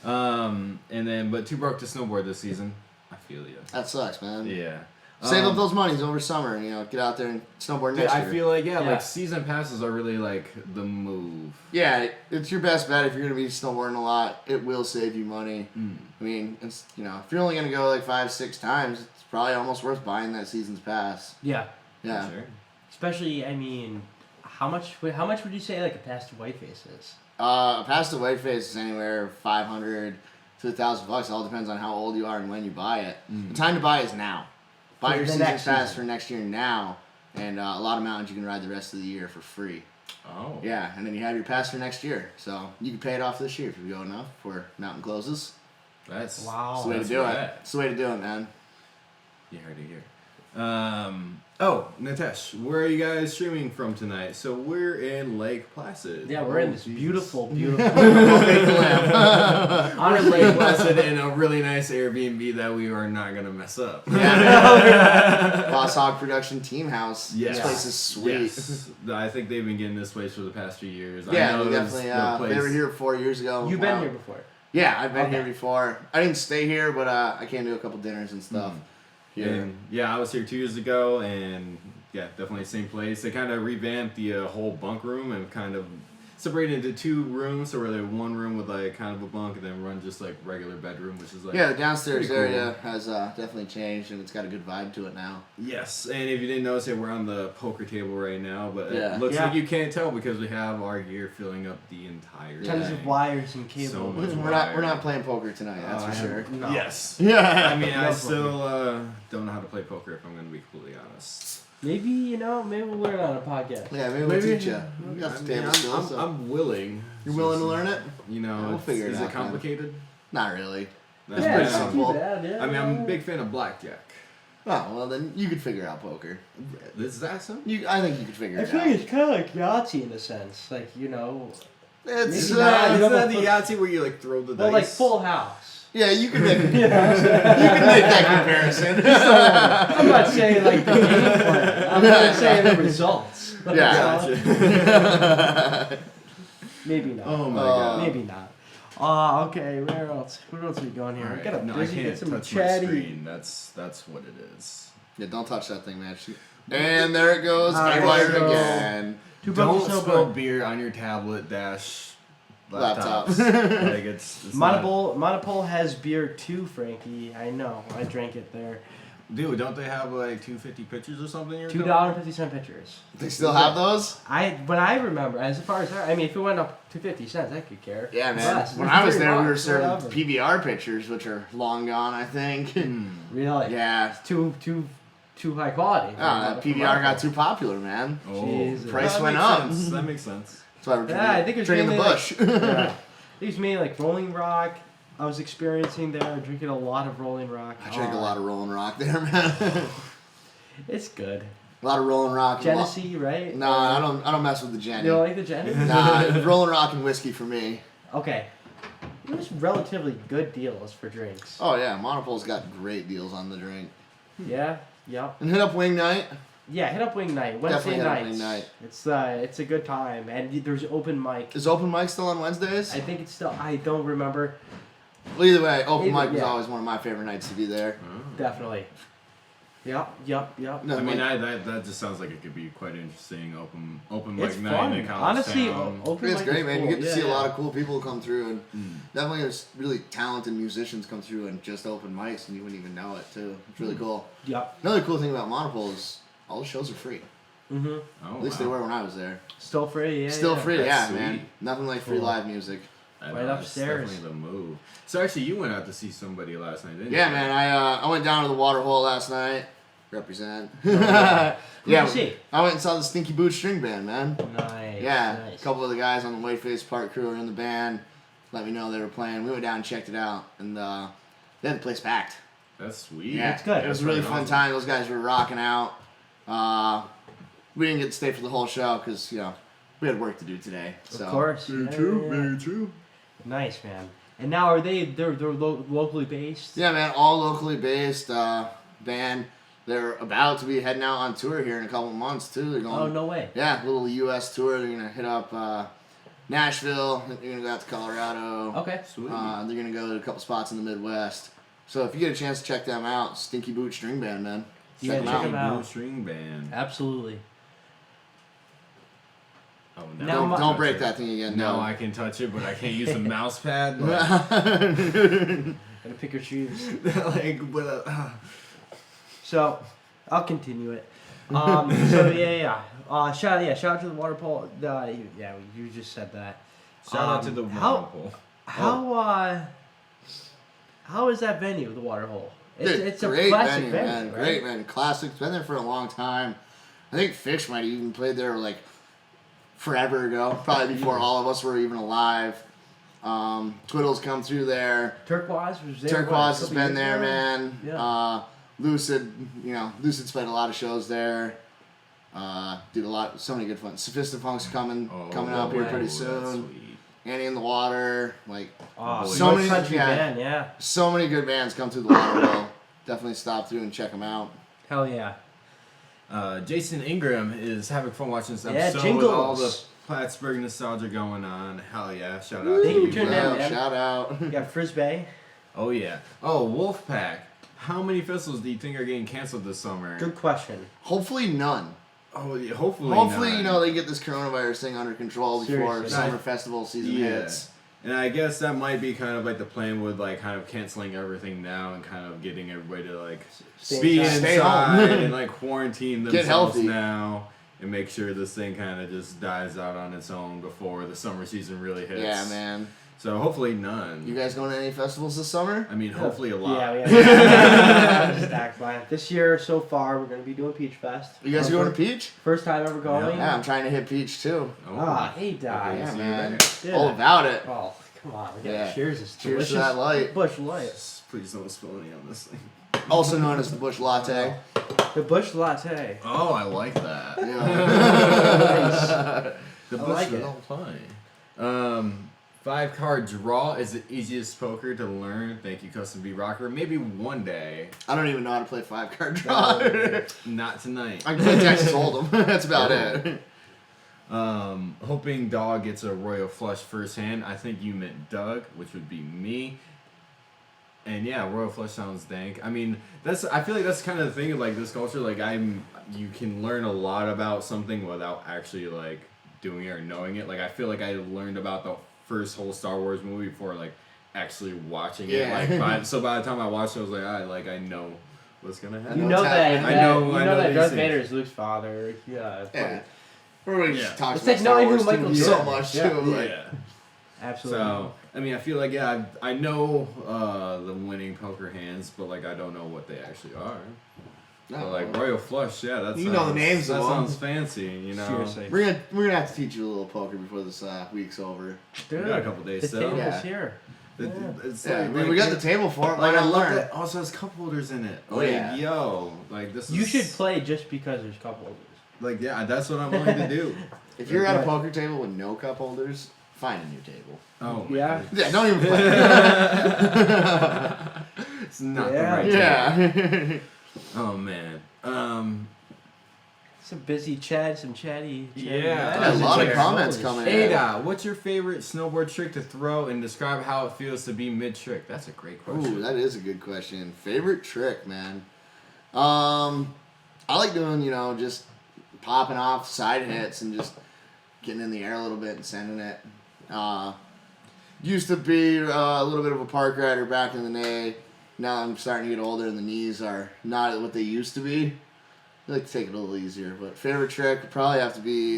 And then, but too broke to snowboard this season. I feel you. That sucks, man. Yeah. Save up those monies over summer and, get out there and snowboard next year. I feel like, Yeah. like season passes are really like the move. Yeah, it's your best bet if you're going to be snowboarding a lot. It will save you money. I mean, it's, if you're only going to go like 5-6 times, it's probably almost worth buying that season's pass. Yeah. Yeah. Sure. Especially, I mean, how much would you say like a pass to Whiteface is? A pass to Whiteface is anywhere $500 to $1,000. It all depends on how old you are and when you buy it. The time to buy is now. Buy For your the season next pass season. for next year now, and a lot of mountains you can ride the rest of the year for free. Oh. Yeah, and then you have your pass for next year, so you can pay it off this year if you go enough before mountain closes. That's Wow. It's the way to that's do it. rad. It's the way to do it, man. You heard it here. Nitesh, where are you guys streaming from tonight? So we're in Lake Placid. Yeah, we're in this Jesus. beautiful We're honestly, in Lake Placid in a really nice Airbnb that we are not gonna mess up. Yeah, Boss Hog Production Team House. Yes. This place is sweet. Yes. I think they've been getting this place for the past few years. I Yeah, know they it was definitely. the place. They were here 4 years ago. you've been here before. Yeah, I've been Okay. here before. I didn't stay here, but I came to a couple dinners and stuff. Here. And yeah, I was here 2 years ago, and yeah, definitely the same place. They kind of revamped the whole bunk room and kind of separated into 2 rooms. So we're like one room with like kind of a bunk, and then run just like regular bedroom, which is like Yeah, the downstairs pretty cool. area has definitely changed, and it's got a good vibe to it now. Yes, and if you didn't notice it, we're on the poker table right now, but Yeah. it looks Yeah. like you can't tell because we have our gear filling up the entire Tons thing. of wires and So cable. much We're not playing poker tonight. That's I for have- sure. No. Yes. Yeah. I mean, I No still don't know how to play poker if I'm going to be completely honest. Maybe maybe we'll learn on a podcast. Yeah, maybe we'll teach you. We got some table skills. so- I'm willing. You're willing to learn it? You know, Yeah, we'll figure it is out, it man. complicated? Not really. That's Yeah, pretty it's not simple. too bad. Yeah. I mean, I'm a big fan of Blackjack. Oh, well, then you could figure out poker. Is that something? I think you could figure I it feel out. like it's kind of like Yahtzee in a sense, like It's maybe Is not, that you know, the Yahtzee where you like throw the well, dice? like Full House. yeah, you can make You know what I'm saying? you can make that comparison. I'm not saying like the game plan. I'm not saying the results. Yeah. Gotcha. Maybe not. Oh my god. Maybe not. Okay, where else? Where else are we going here? All We right. gotta No, I busy, can't get some touch my chatty. screen. That's what it is. Yeah, don't touch that thing, man. And there it goes. All right, Fired so- again. Two Don't buckets of spill beer on your tablet dash laptops. Laptops. Like it's not- Monopole has beer too, Frankie. I know. I drank it there. Dude, don't they have like 250 pitchers or something? $2.50 pitchers. They still have those? When I remember, as far as I mean, if it went up to 50 cents, I could care. Yeah, man. Less. When I was $3, there, we were serving whatever. PBR pitchers, which are long gone, I think. Really? Yeah. Too high quality. That PBR got too popular, man. Oh, Jesus. Price that went makes up. sense. That makes sense. That's why we're Yeah, I think it's drinking the mainly Busch. Yeah. It was mainly like Rolling Rock. I was experiencing there, drinking a lot of Rolling Rock. I drank a lot of Rolling Rock there, man. It's good. A lot of Rolling Rock. and Genesee, right? Nah, I don't mess with the Jenny. You don't like the Genesee? Nah, Rolling Rock and whiskey for me. Okay. It was relatively good deals for drinks. Oh yeah, Monopole's got great deals on the drink. Yeah. Yep. And hit up Wing Night. Yeah, hit up Wing Night. Wednesday Definitely hit up nights. Wing Night. It's a good time, and there's open mic. Is open mic still on Wednesdays? I think it's still. I don't remember. Well, either way, open mic was yeah. always one of my favorite nights to be there. Definitely. Yep. No, I mean, like- that just sounds like it could be quite interesting. Open It's mic night fun. in a college Honestly, town. open it's mic great, is man. cool. You get to Yeah, see a yeah. lot of cool people come through, and definitely there's really talented musicians come through and just open mics, and you wouldn't even know it too. It's really cool. Yep. Another cool thing about Monopole is all the shows are free. Mhm. Oh, At least they were when I was there. Still free. Yeah. Still yeah. free, That's yeah, sweet. man. Nothing like free Cool. live music. I Right know, it's upstairs. definitely the move. So actually, you went out to see somebody last night, didn't you? Yeah, man. I went down to the water hole last night. Represent. Who'd yeah, you see? I went and saw the Stinky Boots string band, man. Nice. Yeah, Nice. a couple of the guys on the Whiteface Park crew were in the band. Let me know they were playing. We went down and checked it out, and they had the place packed. That's sweet. Yeah, That's good. It was a really fun time. Those guys were rocking out. We didn't get to stay for the whole show because we had work to do today. So. Of course. Very Yeah, true. yeah, yeah. Very true. Nice, man. And now are they're locally based? Yeah, man. All locally based band. They're about to be heading out on tour here in a couple of months too. They're going. Oh, no way. Yeah, a little U.S. tour. They're gonna hit up Nashville. They're gonna go out to Colorado. Okay. Sweet. They're gonna go to a couple spots in the Midwest. So if you get a chance to check them out, Stinky Boot String Band, man. Yeah, Check 'em check out. them out. Blue String Band. Absolutely. Oh, Now my- Don't break that thing again. No, No. I can touch it, but I can't use the mouse pad. Gotta pick your shoes. So, I'll continue it. So shout out to the water polo. You just said that. Shout out to the Monopole. How is that venue, the water hole? It's a great classic venue, venue, man. right? Great venue. Classic. It's been there for a long time. I think Fish might have even played there like forever ago, probably before all of us were even alive. Twiddle's come through there. Turquoise was there. Turquoise has a couple been years there, ago? man. Yeah. Lucid, Lucid's played a lot of shows there. Did so many good fun. Sophistifunk's coming up here pretty soon. Annie in the Water, like So many country band, yeah. so many good bands come through the water hole. Definitely stop through and check them out. Hell yeah. Jason Ingram is having fun watching this Yeah, episode with all the Jingles. Plattsburgh nostalgia going on. Hell yeah! Shout out Thank to you you. for tuning in, Yeah, man. shout out. You got Frisbee. Oh yeah. Oh, Wolfpack. How many festivals do you think are getting canceled this summer? Good question. Hopefully none. Oh, yeah, hopefully. Hopefully, not. they get this coronavirus thing under control before Seriously. summer festival season hits. And I guess that might be kind of like the plan with like kind of canceling everything now and kind of getting everybody to like be Stay inside home. and like quarantine Get themselves healthy. now and make sure this thing kind of just dies out on its own before the summer season really hits. Yeah, man. So hopefully none. You guys going to any festivals this summer? I mean, hopefully a lot. Yeah, we have stacked line. This year so far, we're gonna be doing Peach Fest. You guys going to Peach? First time ever going. Yeah, I'm trying to hit Peach too. Ah, hey, Di. Yeah, see man. Yeah. All about it. Oh, come on. We got Yeah. cheers. It's Cheers to delicious. that light. Busch Light. Please don't spill any on this thing. Also known as the Busch Latte. The Busch Latte. Oh, I like that. Yeah. The I Busch like it. Latte. 5-card draw is the easiest poker to learn. Thank you, Custom B Rocker. Maybe one day. I don't even know how to play 5-card draw. Not tonight. I can play Texas Hold'em. That's about it. Hoping Dog gets a royal flush first hand. I think you meant Doug, which would be me. And yeah, royal flush sounds dank. I mean, I feel like that's kind of the thing of like this culture. Like you can learn a lot about something without actually like doing it or knowing it. Like I feel like I learned about the first whole Star Wars movie before like actually watching it. Yeah. Like by the time I watched it, I was like, I know what's gonna happen. You know what's that. happening. I know that these Darth things. Vader is Luke's father. Yeah. Yeah. Everybody Yeah. just talks It's about like Star knowing who Wars Michael so Jordan much is. too. Yeah. Like, Yeah. Absolutely. So, I mean, I feel like, yeah, I know the winning poker hands, but, like, I don't know what they actually are. But, like, Royal Flush, yeah, that's You know the names that of them. sounds fancy, you know. Seriously. we're gonna have to teach you a little poker before this week's over. Dude, We got a couple days the still. table's Yeah. here. It's Yeah, like, we got the table for it. Why Like, I not love learn? that. Also, has cup holders in it. Oh, Like, yeah. yo, like, this is... You should play just because there's couple holders. Like, yeah, that's what I'm willing to do. If you're at a Okay. poker table with no cup holders, find a new table. Oh, Yeah. Yeah, don't even play. It's not Yeah. the right Yeah. Oh, man. Some busy chat, some chatty. Yeah. A lot of Cheers. comments coming in. Ada, what's your favorite snowboard trick to throw and describe how it feels to be mid-trick? That's a great question. Ooh, that is a good question. Favorite trick, man. I like doing, just popping off side hits and just getting in the air a little bit and sending it. Used to be a little bit of a park rider back in the day. Now I'm starting to get older and the knees are not what they used to be. I like to take it a little easier. But favorite trick would probably have to be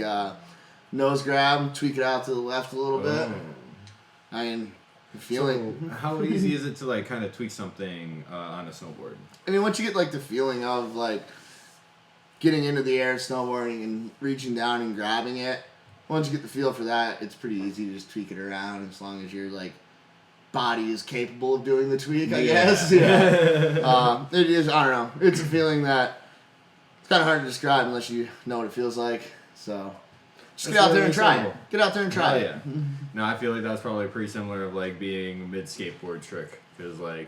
nose grab, tweak it out to the left a little bit. I mean, the feeling. So how easy is it to like kind of tweak something on a snowboard? I mean, once you get like the feeling of like getting into the air, snowboarding, and reaching down and grabbing it, once you get the feel for that, it's pretty easy to just tweak it around as long as your like body is capable of doing the tweak. I guess. Yeah. It is. I don't know. It's a feeling that it's kind of hard to describe unless you know what it feels like. So just get out there and try it. Get out there and try Oh, it. yeah. No, I feel like that's probably pretty similar of like being a mid skateboard trick because like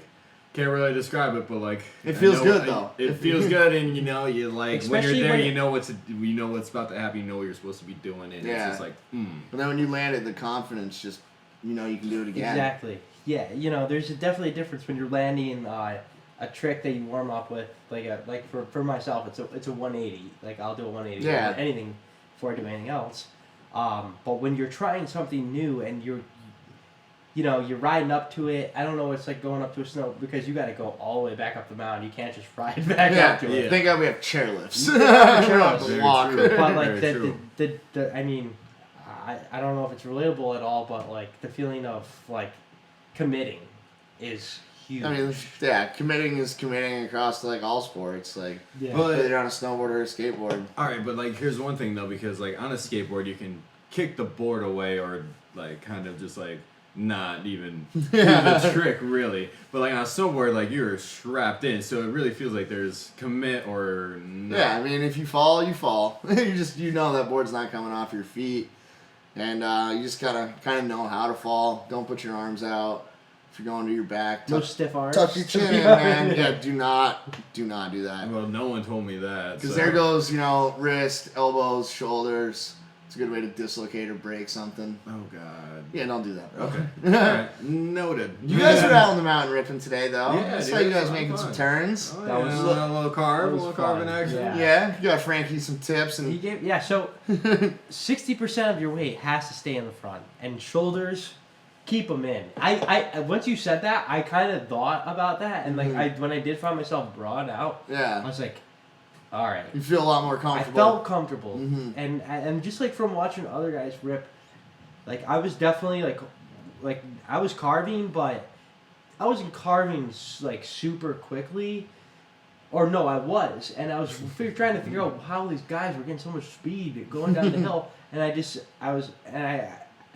can't really describe it, but like It feels I know- good, though. It feels good, and you know you like when Especially you're there, when you know what's about to happen. You know what you're supposed to be doing, and Yeah. it's just like And then when you land it, the confidence just you can do it again. Exactly. Yeah, there's definitely a difference when you're landing a trick that you warm up with, like for myself, it's a 180. Like I'll do a 180 Yeah. or anything before I do anything else. But when you're trying something new and you're riding up to it, I don't know what it's like going up to a snow because you got to go all the way back up the mountain. You can't just ride back up to it. Yeah. Thank God we have chairlifts. Very Walk. true. But like Very true. I mean, I don't know if it's relatable at all, but like the feeling of like committing is huge. I mean, yeah, committing is committing across to like all sports. Like, yeah. But- whether you're on a snowboard or a skateboard. All right, but like here's one thing though, because like on a skateboard you can kick the board away or like kind of just like not even do the trick really. But like on a snowboard, like you're strapped in, so it really feels like there's commit or not. Yeah, I mean, if you fall, you fall. you know that board's not coming off your feet, and you just kind of know how to fall. Don't put your arms out. If you're going to your back, No stiff arms. tuck your chin in, man. Yeah, do not do that. Well, no one told me that. Because so. there goes, wrist, elbows, shoulders. It's a good way to dislocate or break something. Oh God. Yeah, don't do that, bro. Okay. All right. Noted. You guys were out on the mountain ripping today, though. Yeah, I saw dude, you guys it was making fun. some turns. Oh, That yeah, was- a little carb, that a was little carb in fun, action. yeah. Yeah, you got Frankie some tips and He gave so 60% of your weight has to stay in the front and shoulders. Keep them in. I once you said that, I kind of thought about that, and like when I did find myself broad out, I yeah, was like, all right. you feel a lot more I comfortable. felt comfortable, Mhm. and just like from watching other guys rip, like I was definitely like I was carving, but I wasn't carving like super quickly, or no, I was, and I was trying to figure out how these guys were getting so much speed going down the hill, and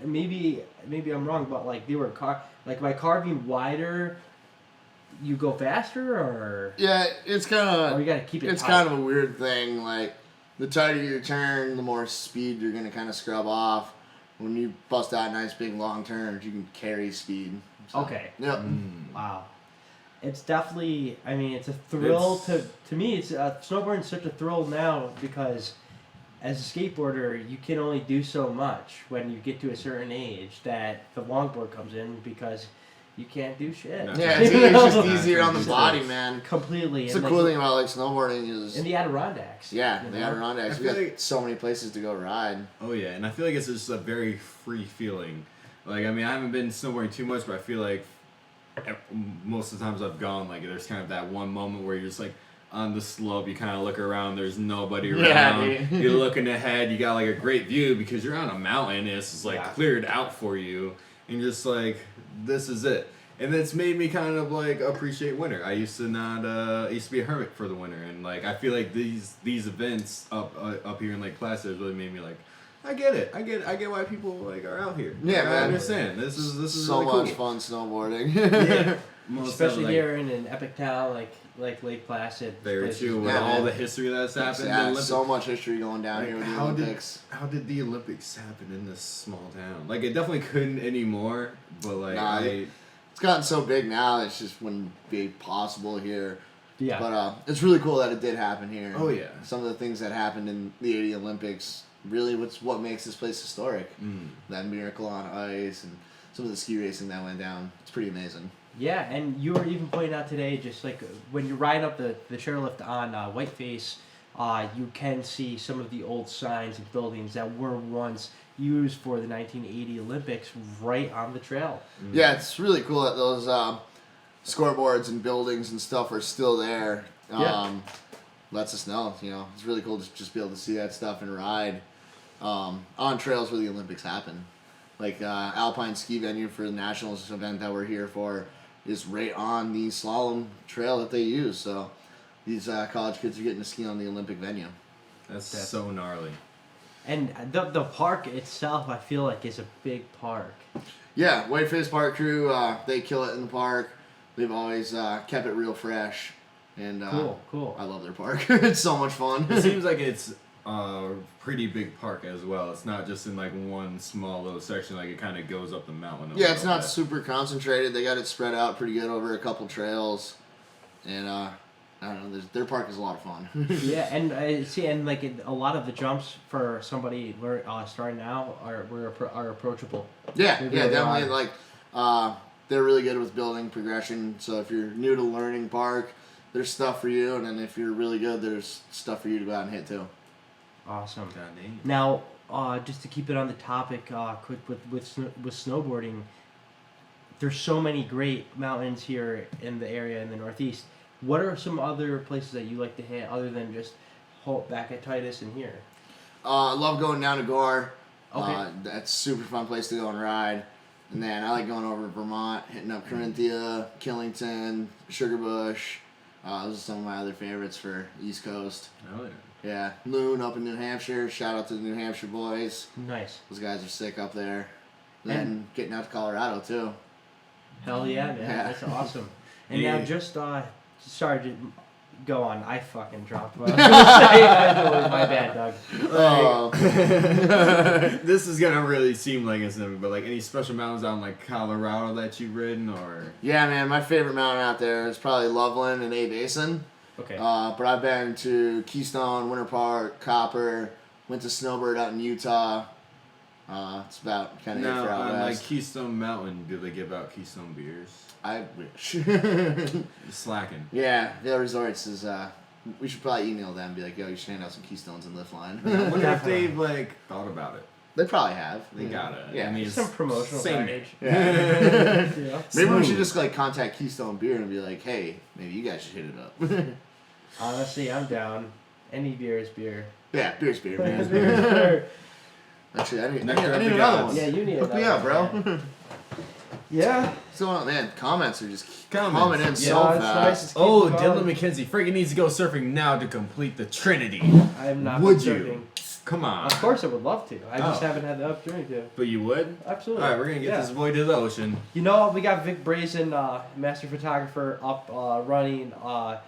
maybe I'm wrong, but like they were like by carving wider, you go faster, or Yeah, it's kind or you of gotta keep it. it's tight. kind of a weird thing. Like the tighter you turn, the more speed you're gonna kind of scrub off. When you bust out nice big long turns, you can carry speed. So, Okay. Yep. Wow. It's definitely, I mean, it's a thrill to me. It's snowboarding's such a thrill now because as a skateboarder, you can only do so much when you get to a certain age that the longboard comes in because you can't do shit. No. Yeah, You it's know? just easier on the Just body, like- man. Completely. It's and the like, cool thing about like snowboarding is in the Adirondacks. yeah, you the know? Adirondacks. I We feel got like- so many places to go ride. Oh yeah, and I feel like it's just a very free feeling. Like I mean, I haven't been snowboarding too much, but I feel like most of the times I've gone, like there's kind of that one moment where you're just like on the slope, you kind of look around, there's nobody Yeah, around. dude. You're looking ahead, you got like a great view because you're on a mountain, and it's just like Yeah. cleared out for you, and you're just like, this is it. And it's made me kind of like appreciate winter. I used to not, I used to be a hermit for the winter, and like I feel like these events up here in Lake Placid really made me like, I get it. I get why people like are out here. Yeah, Like, I man. understand. This is So really much cool. fun snowboarding. Yeah, most Especially like, here in an epic town like Lake Placid. Very places true. With where- Yeah, all man. the history that's happened. Yeah, the Olympics. so much history going down Like, here with the how Olympics. how did the Olympics happen in this small town? Like it definitely couldn't anymore. But like Nah, I. It's gotten so big now, it's just wouldn't be possible here. Yeah. But it's really cool that it did happen here. Oh, yeah. Some of the things that happened in the '80 Olympics really what makes this place historic. That miracle on ice and some of the ski racing that went down. It's pretty amazing. Yeah, and you were even pointing out today, just like when you ride up the chairlift on Whiteface, you can see some of the old signs and buildings that were once used for the 1980 Olympics right on the trail. Yeah, it's really cool that those scoreboards and buildings and stuff are still there. Yeah. Lets us know, it's really cool to just be able to see that stuff and ride on trails where the Olympics happen. Like Alpine ski venue for the Nationals event that we're here for is right on the slalom trail that they use. So these college kids are getting to ski on the Olympic venue. That's so gnarly. And the park itself, I feel like, is a big park. Yeah, Whiteface Park Crew, they kill it in the park. They've always kept it real fresh. And Cool. I love their park. It's so much fun. It seems like it's a pretty big park as well. It's not just in like one small little section. Like it kind of goes up the mountain. Yeah, it's not super concentrated. They got it spread out pretty good over a couple trails. And I don't know, their park is a lot of fun. Yeah, and I see, and like a lot of the jumps for somebody starting now are approachable. Yeah, They yeah, really definitely. are. Like they're really good with building progression. So if you're new to learning park, there's stuff for you, and then if you're really good, there's stuff for you to go out and hit too. Awesome. God dang. Now, just to keep it on the topic, quick with snowboarding, there's so many great mountains here in the area in the Northeast. What are some other places that you like to hit other than just back at Titus and here? I love going down to Gore. Okay. That's a super fun place to go and ride. And then I like going over to Vermont, hitting up Corinthia, Killington, Sugar Bush. Those are some of my other favorites for East Coast. Oh, yeah. Yeah, Loon up in New Hampshire. Shout out to the New Hampshire boys. Nice. Those guys are sick up there. Then getting out to Colorado too. Hell yeah, man. Yeah. That's awesome. And Yeah. now just, sorry to go on. I fucking dropped what I was going to say. Totally my bad, Doug. Oh. This is gonna really seem like it's nothing, but like any special mountains out in like Colorado that you've ridden, or Yeah, man, my favorite mountain out there is probably Loveland and A Basin. Okay. But I've been to Keystone, Winter Park, Copper, went to Snowbird out in Utah. It's about kind of now it for out on like west. Keystone Mountain, do they give out Keystone beers? I wish. Slacking. Yeah, Vail Resorts is. We should probably email them and be like, yo, you should hand out some Keystones and lift line. I wonder if Definitely. they've like thought about it. They probably have. They gotta. Yeah. I mean, it's Some promotional same. package. Yeah. Yeah. Maybe we should Smooth. just like contact Keystone Beer and be like, hey, maybe you guys should hit it up. Honestly, I'm down. Any beer is beer. Yeah, beer's beer, man. Beer. Actually, I need Nectar of the another gods. one. Yeah, you need Hook that me up, one, bro. man. Yeah. What's going on, man? Comments are just Comments. coming in Yeah, so it's fast. nice. Keep Oh, it Dylan going. McKenzie freaking needs to go surfing now to complete the Trinity. I am not Would surfing. you? Come on. Of course I would love to. I just Oh. haven't had the opportunity to. But you would? Absolutely. Alright, we're gonna get Yeah. this boy to the ocean. You know, we got Vic Brazen, master photographer, up running a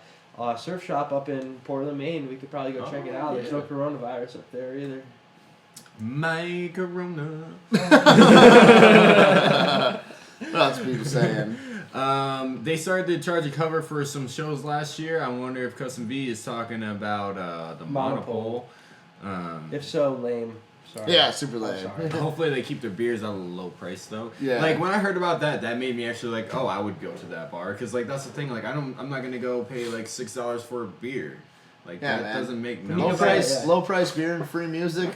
surf shop up in Portland, Maine. We could probably go check it out. There's no yeah. coronavirus up there either. My Corona. That's what people saying. They started to charge a cover for some shows last year. I wonder if Custom V is talking about the Monopole. If so, lame. Sorry. Yeah, super I'm lame. sorry. Hopefully they keep their beers at a low price though. Yeah. Like when I heard about that, that made me actually like, oh, I would go to that bar because like that's the thing. Like I'm not gonna go pay like $6 for a beer. Like Yeah, that man. doesn't make no You Low can sense. buy- yeah. low price beer and free music.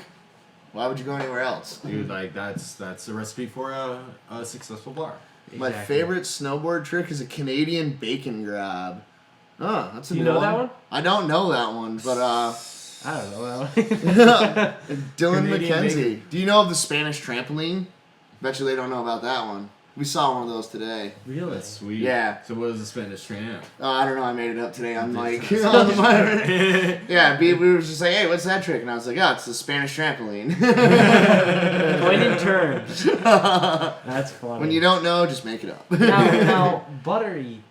Why would you go anywhere else? Dude, like that's a recipe for a successful bar. My Exactly. favorite snowboard trick is a Canadian bacon grab. Oh, that's a Do you new know one. that one? I don't know that one, but I don't know that one. Dylan Canadian McKenzie. bacon. Do you know of the Spanish trampoline? Bet you they don't know about that one. We saw one of those today. Really? That's sweet. Yeah. So what is the Spanish tramp? I don't know. I made it up today on like Did on the mic. Yeah, we were just like, hey, what's that trick? And I was like, oh, it's the Spanish trampoline. Coin in terms. That's funny. When you don't know, just make it up. now buttering.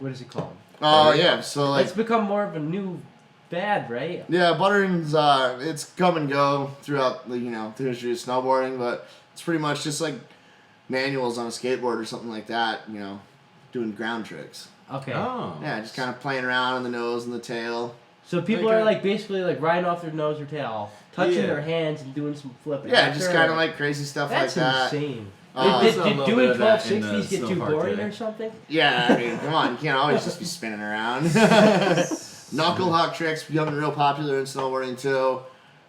What is it called? Oh yeah, so like It's become more of a new fad, right? yeah, buttering's it's come and go throughout the the history of snowboarding, but it's pretty much just like manuals on a skateboard or something like that. Doing ground tricks. Okay. Oh. Yeah, just kind of playing around on the nose and the tail. So people Like are a- like basically like riding off their nose or tail, touching Yeah. their hands and doing some flipping. Yeah, That's just their- kind of like crazy stuff That's like that. insane. Uh, did saw a little doing bit of that in 1260s the get snow too park boring today. or something? Yeah, I mean, come on, you can't always just be spinning around. Knuckle huck tricks becoming real popular in snowboarding too.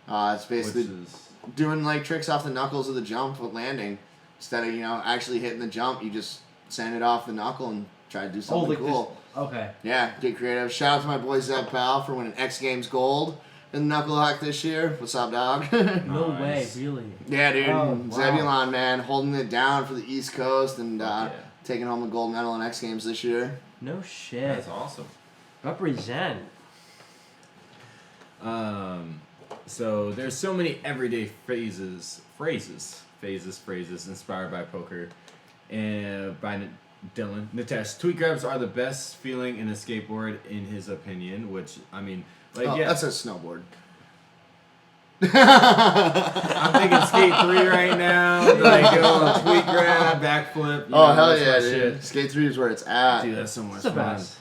It's Which basically is doing like tricks off the knuckles of the jump with landing. Instead of actually hitting the jump, you just send it off the knuckle and try to do something like cool. this. Okay. Yeah, get creative. Shout out to my boy Zeb Powell for winning X Games gold in knuckle huck this year. What's up, dog? No Nice. way, really. Yeah, dude. Oh, wow. Zebulon, man, holding it down for the East Coast and yeah. taking home the gold medal in X Games this year. No shit. That's awesome. Represent. So there's so many everyday phrases inspired by poker, and by Dylan. Natesh, tweet grabs are the best feeling in a skateboard, in his opinion. Which I mean, like Oh, yeah, that's a snowboard. I'm thinking skate 3 right now. Like tweet grab, backflip. You Oh, know, hell that's yeah, my dude. shit. Skate 3 is where it's at. Dude, that's so much It's the fun. best.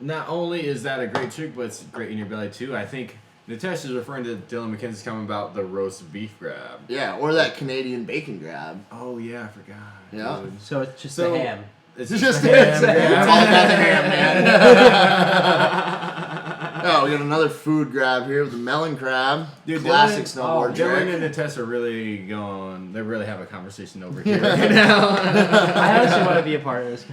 Not only is that a great trick, but it's great in your belly too. I think Natasha's referring to Dylan McKenzie's comment about the roast beef grab. Yeah, or that Canadian bacon grab. Oh yeah, I forgot. Yeah. Dude. So it's just So- the ham. It's Just the the ham ham. grab. It's all about the ham, man. Oh, we got another food grab here with the melon crab. Dude, Classic Dylan- snowboard Dylan trick. and Natasha are really going. They really have a conversation over here right now. I honestly want to be a part of this.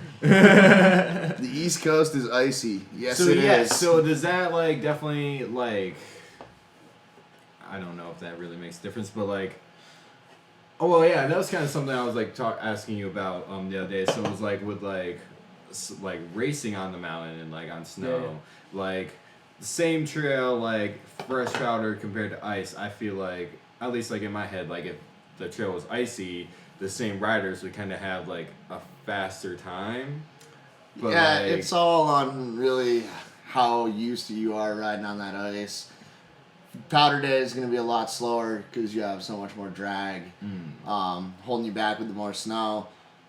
The East Coast is icy. Yes, So it is. yeah, so does that like definitely like? I don't know if that really makes a difference, but like. Oh well, yeah, that was kind of something I was like asking you about the other day. So it was like with like racing on the mountain and like on snow, like the same trail, like fresh powder compared to ice. I feel like at least like in my head, like if the trail was icy, the same riders would kind of have like a faster time. But yeah, like, it's all on really how used to you are riding on that ice. Powder day is going to be a lot slower because you have so much more drag, holding you back with the more snow.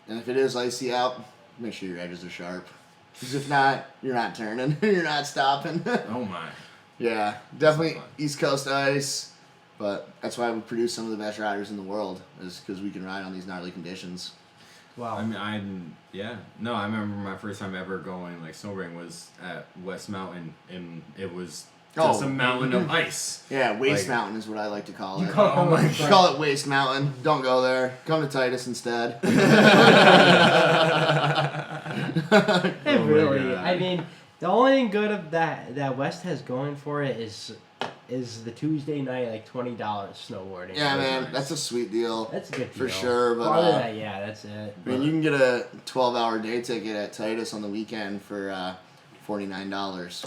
And if it is icy out, make sure your edges are sharp. Because if not, you're not turning. You're not stopping. oh my. Yeah, definitely fun. East Coast ice. But that's why we produce some of the best riders in the world, is because we can ride on these gnarly conditions. Wow. I mean, I remember my first time ever going like snowboarding was at West Mountain, and it was just a mountain of ice. Yeah, Waste Like- Mountain is what I like to call it. Oh my We call it Waste Mountain. Don't go there. Come to Titus instead. Hey, Oh my really? God. I mean, the only thing good of that West has going for it is the Tuesday night like $20 snowboarding. Yeah, man, nice. that's a sweet deal. That's a good For deal. sure, but, Other than that, yeah, that's it. I mean, you can get a 12-hour day ticket at Titus on the weekend for $49.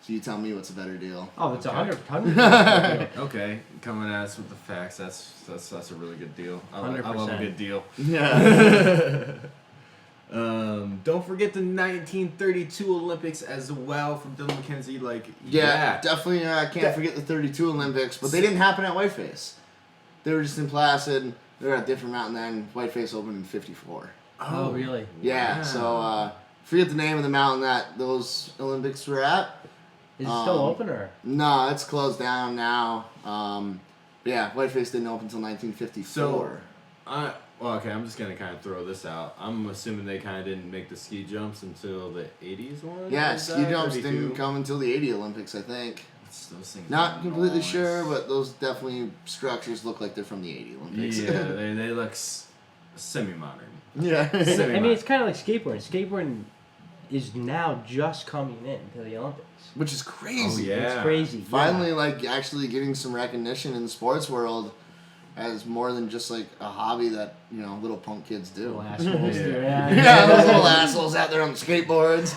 So you tell me what's a better deal. Oh, it's Okay. 100. Okay, coming at us with the facts. That's a really good deal. I love a 100%. good deal. Yeah. Don't forget the 1932 Olympics as well from Dylan McKenzie. Like, Yeah, definitely can't forget the 32 Olympics, but they didn't happen at Whiteface. They were just in Placid. They were at a different mountain then. Whiteface opened in 54. Oh, really? Yeah, wow. so forget the name of the mountain that those Olympics were at. Is it still open or? No, it's closed down now. But yeah, Whiteface didn't open until 1954. Well, okay, I'm just gonna kind of throw this out. I'm assuming they kind of didn't make the ski jumps until the 80s one. Yeah, was ski that? jumps 32? didn't come until the 80 Olympics, I think. Those things Not are completely nice. sure, but those definitely structures look like they're from the 80 Olympics. Yeah, they look semi-modern. Yeah. I mean, it's kind of like skateboarding. Skateboarding is now just coming into the Olympics. Which is crazy. Oh, yeah. It's crazy. Finally, like, actually getting some recognition in the sports world as more than just, like, a hobby that, you know, little punk kids do. Little assholes. Yeah. Yeah, those little assholes out there on the skateboards.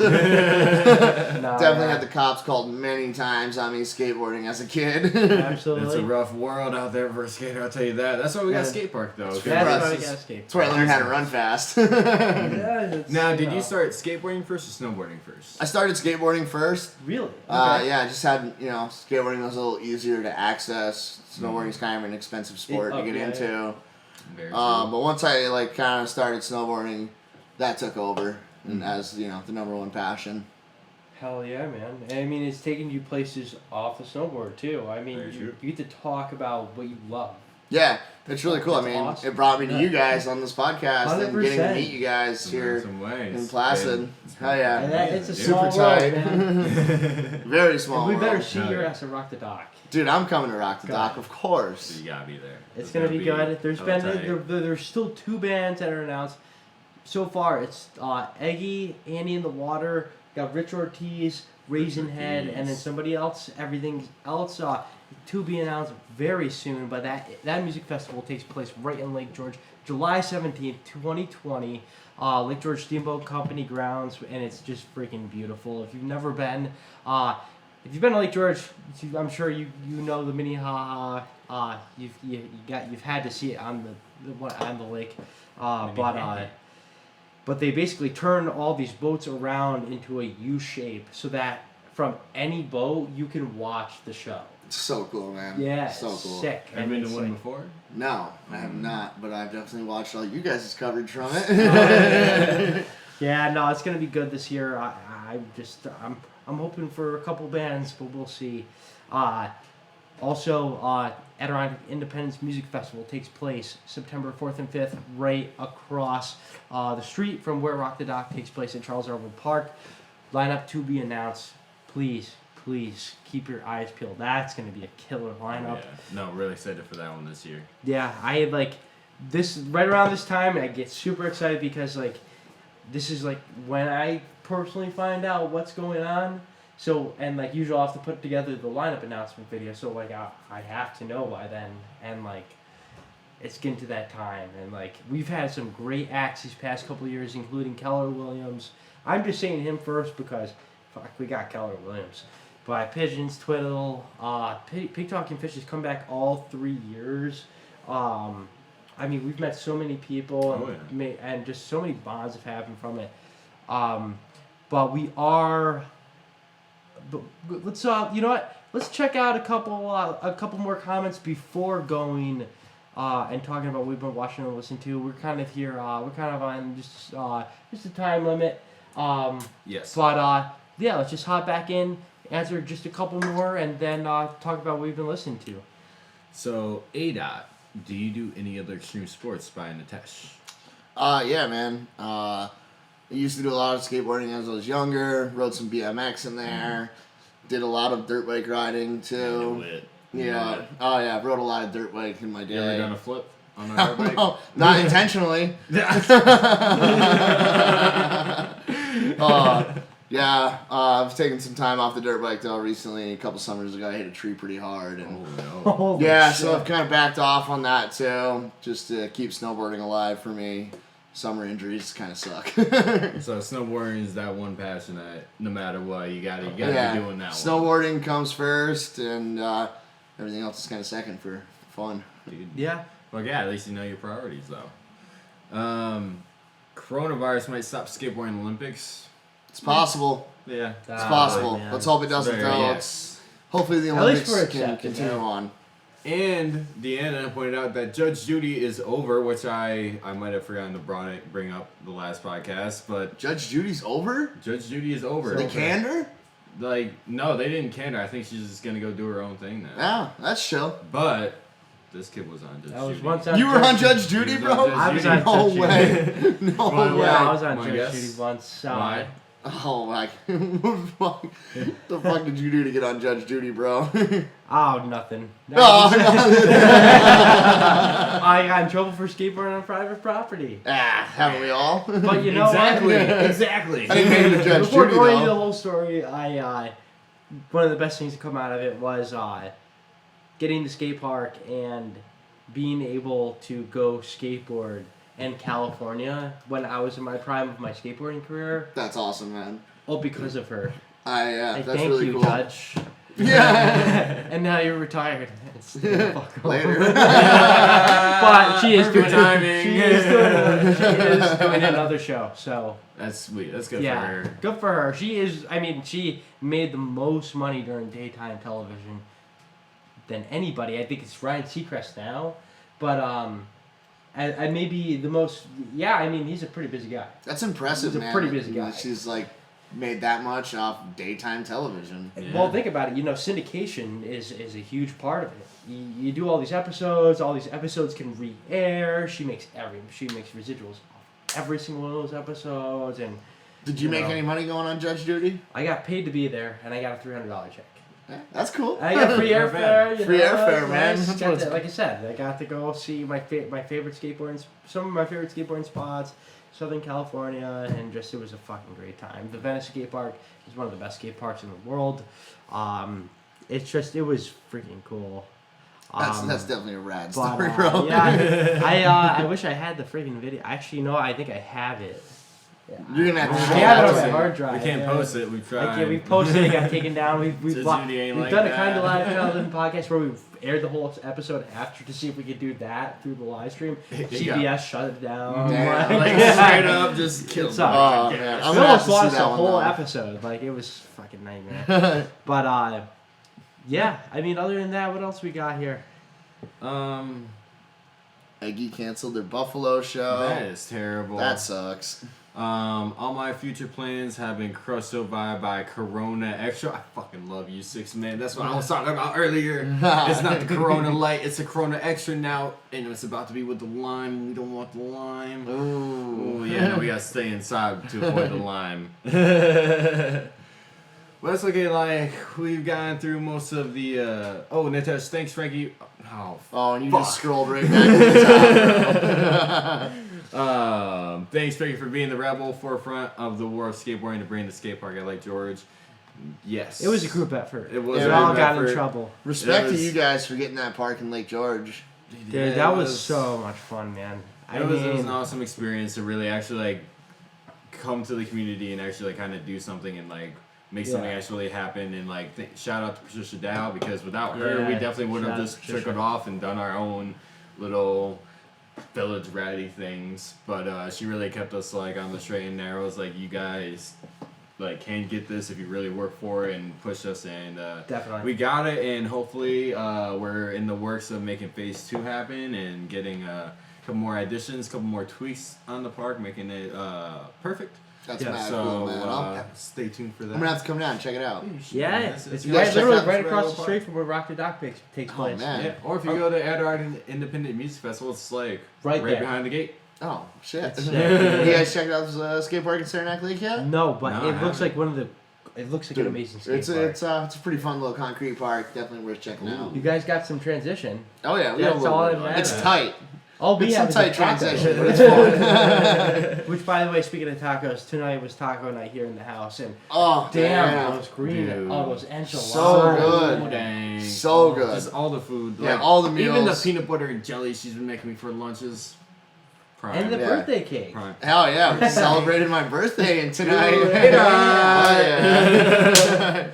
No, Definitely yeah. had the cops called many times on me skateboarding as a kid. Absolutely. It's a rough world out there for a skater, I'll tell you that. That's why we got Yeah. skate park, though. 'cause That's Right. why we it's- gotta skate. That's where I learned how to run fast. Now, did you start skateboarding first or snowboarding first? I started skateboarding first. Really? Yeah, I just had, you know, skateboarding was a little easier to access. Snowboarding's kind of an expensive sport to get yeah, into. Very But once I, like, kind of started snowboarding, that took over and as, you know, the number one passion. Hell yeah, man. And I mean, it's taking you places off the snowboard, too. I mean, Very true. you get to talk about what you love. Yeah, it's really cool. That's I mean, awesome. it brought me to you guys on this podcast and getting to 100%. meet you guys here some ways. in Placid. Hell yeah. And that, it's a Dude, small super world, tight. man. Very small we better world. see Hell your yeah. ass at Rock the Dock. Dude, I'm coming to Rock the God. Dock, of course. So you gotta be there. It's gonna be good. There's hella been tight. there's still 2 bands that are announced. So far, it's Eggy, Andy in the Water, got Rich Ortiz, Raisin Head, and then Ortiz. somebody else. Everything else to be announced very soon. But that music festival takes place right in Lake George, July 17th, 2020. Lake George Steamboat Company grounds, and it's just freaking beautiful. If you've never been, if you've been to Lake George, I'm sure you know the Minnehaha. You've had to see it on the lake, but they basically turn all these boats around into a U shape so that from any boat you can watch the show. It's so cool, man. Yeah, So it's cool. sick. Have you And been it's to one like- before? No, I have not, but I've definitely watched all you guys' coverage from it. Yeah, no, it's gonna be good this year. I'm hoping for a couple bands, but we'll see. Also, Adirondack Independence Music Festival takes place September 4th and 5th, right across the street from where Rock the Dock takes place at Charles Orville Park. Lineup to be announced. Please keep your eyes peeled. That's going to be a killer lineup. Yeah. No, really excited for that one this year. Yeah, I had like this right around this time. I get super excited because like this is like when I personally find out what's going on. So and like usually I'll have to put together the lineup announcement video. So like I have to know by then, and like it's getting to that time. And like we've had some great acts these past couple of years, including Keller Williams. I'm just saying him first because fuck, we got Keller Williams. But Pigeons, Twiddle, Pig Talking Fish has come back all 3 years. I mean, we've met so many people and just so many bonds have happened from it. But we are. But let's you know what? Let's check out a couple more comments before going and talking about what we've been watching and listening to. We're kind of here. We're kind of on just a time limit. Yes. But yeah, let's just hop back in, answer just a couple more, and then talk about what we've been listening to. So, ADOT, do you do any other extreme sports by Natesh? Yeah, man. I used to do a lot of skateboarding as I was younger. Rode some BMX in there. Did a lot of dirt bike riding too. Yeah. Oh yeah, rode a lot of dirt bike in my day. You ever done a flip on a dirt bike? No, not intentionally. Yeah, I've taken some time off the dirt bike though recently. A couple summers ago, I hit a tree pretty hard, and so I've kind of backed off on that too, just to keep snowboarding alive for me. Summer injuries kind of suck. So snowboarding is that one passion that no matter what you gotta be doing that. Snowboarding comes first, and everything else is kind of second for fun. Dude. Yeah. Well, yeah, at least you know your priorities though. Coronavirus might stop skateboarding Olympics. It's possible. Yeah. It's possible. Man. Let's hope it doesn't though. Yes. Hopefully the At least Olympics we're can accepted, continue yeah. on. And Deanna pointed out that Judge Judy is over, which I might have forgotten to bring up the last podcast, but Judge Judy's over? Judge Judy is over. They canned her? Like, no, they didn't can her. I think she's just gonna go do her own thing now. Yeah, that's chill. But this kid was on Judge I was Judy. once on You were on Judge Judy, He was on bro? Judge I was Judy. on No Judge way. Judy. No Well, way. Yeah, I was on My Judge guess. Judy once. Why? Oh my. What the fuck did you do to get on Judge Judy, bro? Oh, nothing. Oh, I got in trouble for skateboarding on private property. haven't we all? But you know Exactly. what? Exactly. I didn't make it to Judge Before Judy, going into the though. whole story, one of the best things to come out of it was getting to skate park and being able to go skateboard in California when I was in my prime of my skateboarding career. That's awesome, man. All because of her. That's Thank really you, cool. Judge. Yeah. And now you're retired. Later. But she is doing timing. She is doing another show. So That's sweet. That's good yeah, for her. good for her. She is. I mean, she made the most money during daytime television than anybody. I think it's Ryan Seacrest now, but and maybe the most. Yeah, I mean, he's a pretty busy guy. That's impressive, He's a man. pretty busy guy. She's like made that much off daytime television. Yeah. Well, think about it. You know, syndication is a huge part of it. You do all these episodes. All these episodes can re-air. She makes residuals off every single one of those episodes. And Did you make any money going on Judge Judy? I got paid to be there, and I got a $300 check. That's cool. I got free Not bad. airfare. Free airfare, man. Nice. That's Got what to- it's- like I said, I got to go see my favorite skateboarding, some of my favorite skateboarding spots, Southern California, and just it was a fucking great time. The Venice skate park is one of the best skate parks in the world. It was freaking cool. That's definitely a rad But, story, bro. yeah, I wish I had the freaking video. Actually, no, I think I have it. Yeah. You're gonna have to I show have it that on to my me. hard drive. We can't yeah. post it. We've tried. Yeah, we posted it, got taken down. We've Says done Judy ain't like a that. kind of live television podcast where we've aired the whole episode after to see if we could do that through the live stream. CBS shut it down. Damn. Like straight up, just killed It it. sucked. Oh, man. I'm We gonna have almost to see lost that the one, whole though. episode. Like, it was fucking nightmare. But, yeah, I mean, other than that, what else we got here? Eggy canceled their Buffalo show. That is terrible. That sucks. All my future plans have been crushed so by Corona Extra. I fucking love U6, man. That's what I was talking about earlier. It's not the Corona Light, it's the Corona Extra now, and it's about to be with the lime. We don't want the lime. Ooh. Yeah, no, we gotta stay inside to avoid the lime. Well, it's looking like we've gone through most of the. Nitesh, thanks, Frankie. Oh, and you just scrolled right back to the top. Thanks, Frankie, for being the rebel forefront of the war of skateboarding to bring the skate park at Lake George. Yes. It was a group effort. It was. We a all group got effort. in trouble. Respect to was- you guys for getting that park in Lake George. Dude, that was so much fun, man. It was an awesome experience to really actually like come to the community and actually like kind of do something and like make something actually happen and like shout out to Patricia Dow because without her we definitely would have just trickled off and done our own little village ratty things, but she really kept us like on the straight and narrows. Like you guys like can get this if you really work for it and push us, and Definitely. we got it, and hopefully we're in the works of making phase 2 happen and getting a couple more additions, couple more tweaks on the park, making it perfect. That's Yeah, mad So cool, man. stay tuned for that. I'm gonna have to come down and check it out. Yeah, It's it's you guys right, check literally out right the across Park. the street from where Rock the Dock takes Oh, place. man. Yeah, or if you go to Adderard Independent Music Festival, it's like Right there. behind the gate. Oh, shit. It's, You guys checked out the skate park in Saranac Lake yet? No, but No, it I looks haven't. like it looks like an amazing skate It's park. it's a pretty fun little concrete park. Definitely worth checking out. You guys got some transition. Oh yeah, we That's have a little all bit that of it. It's matters. tight. All we It's have some is tight a taco. transition, but it's fun. Which, by the way, speaking of tacos, tonight was taco night here in the house, and Oh damn, those green, Dude. those enchiladas. So good. Dang. So good. Just all the food. Yeah, like, all the meals. Even the peanut butter and jelly she's been making me for lunches. Prime. And the Yeah. birthday cake. Prime. Hell yeah, we celebrated my birthday and tonight. Dude, yeah.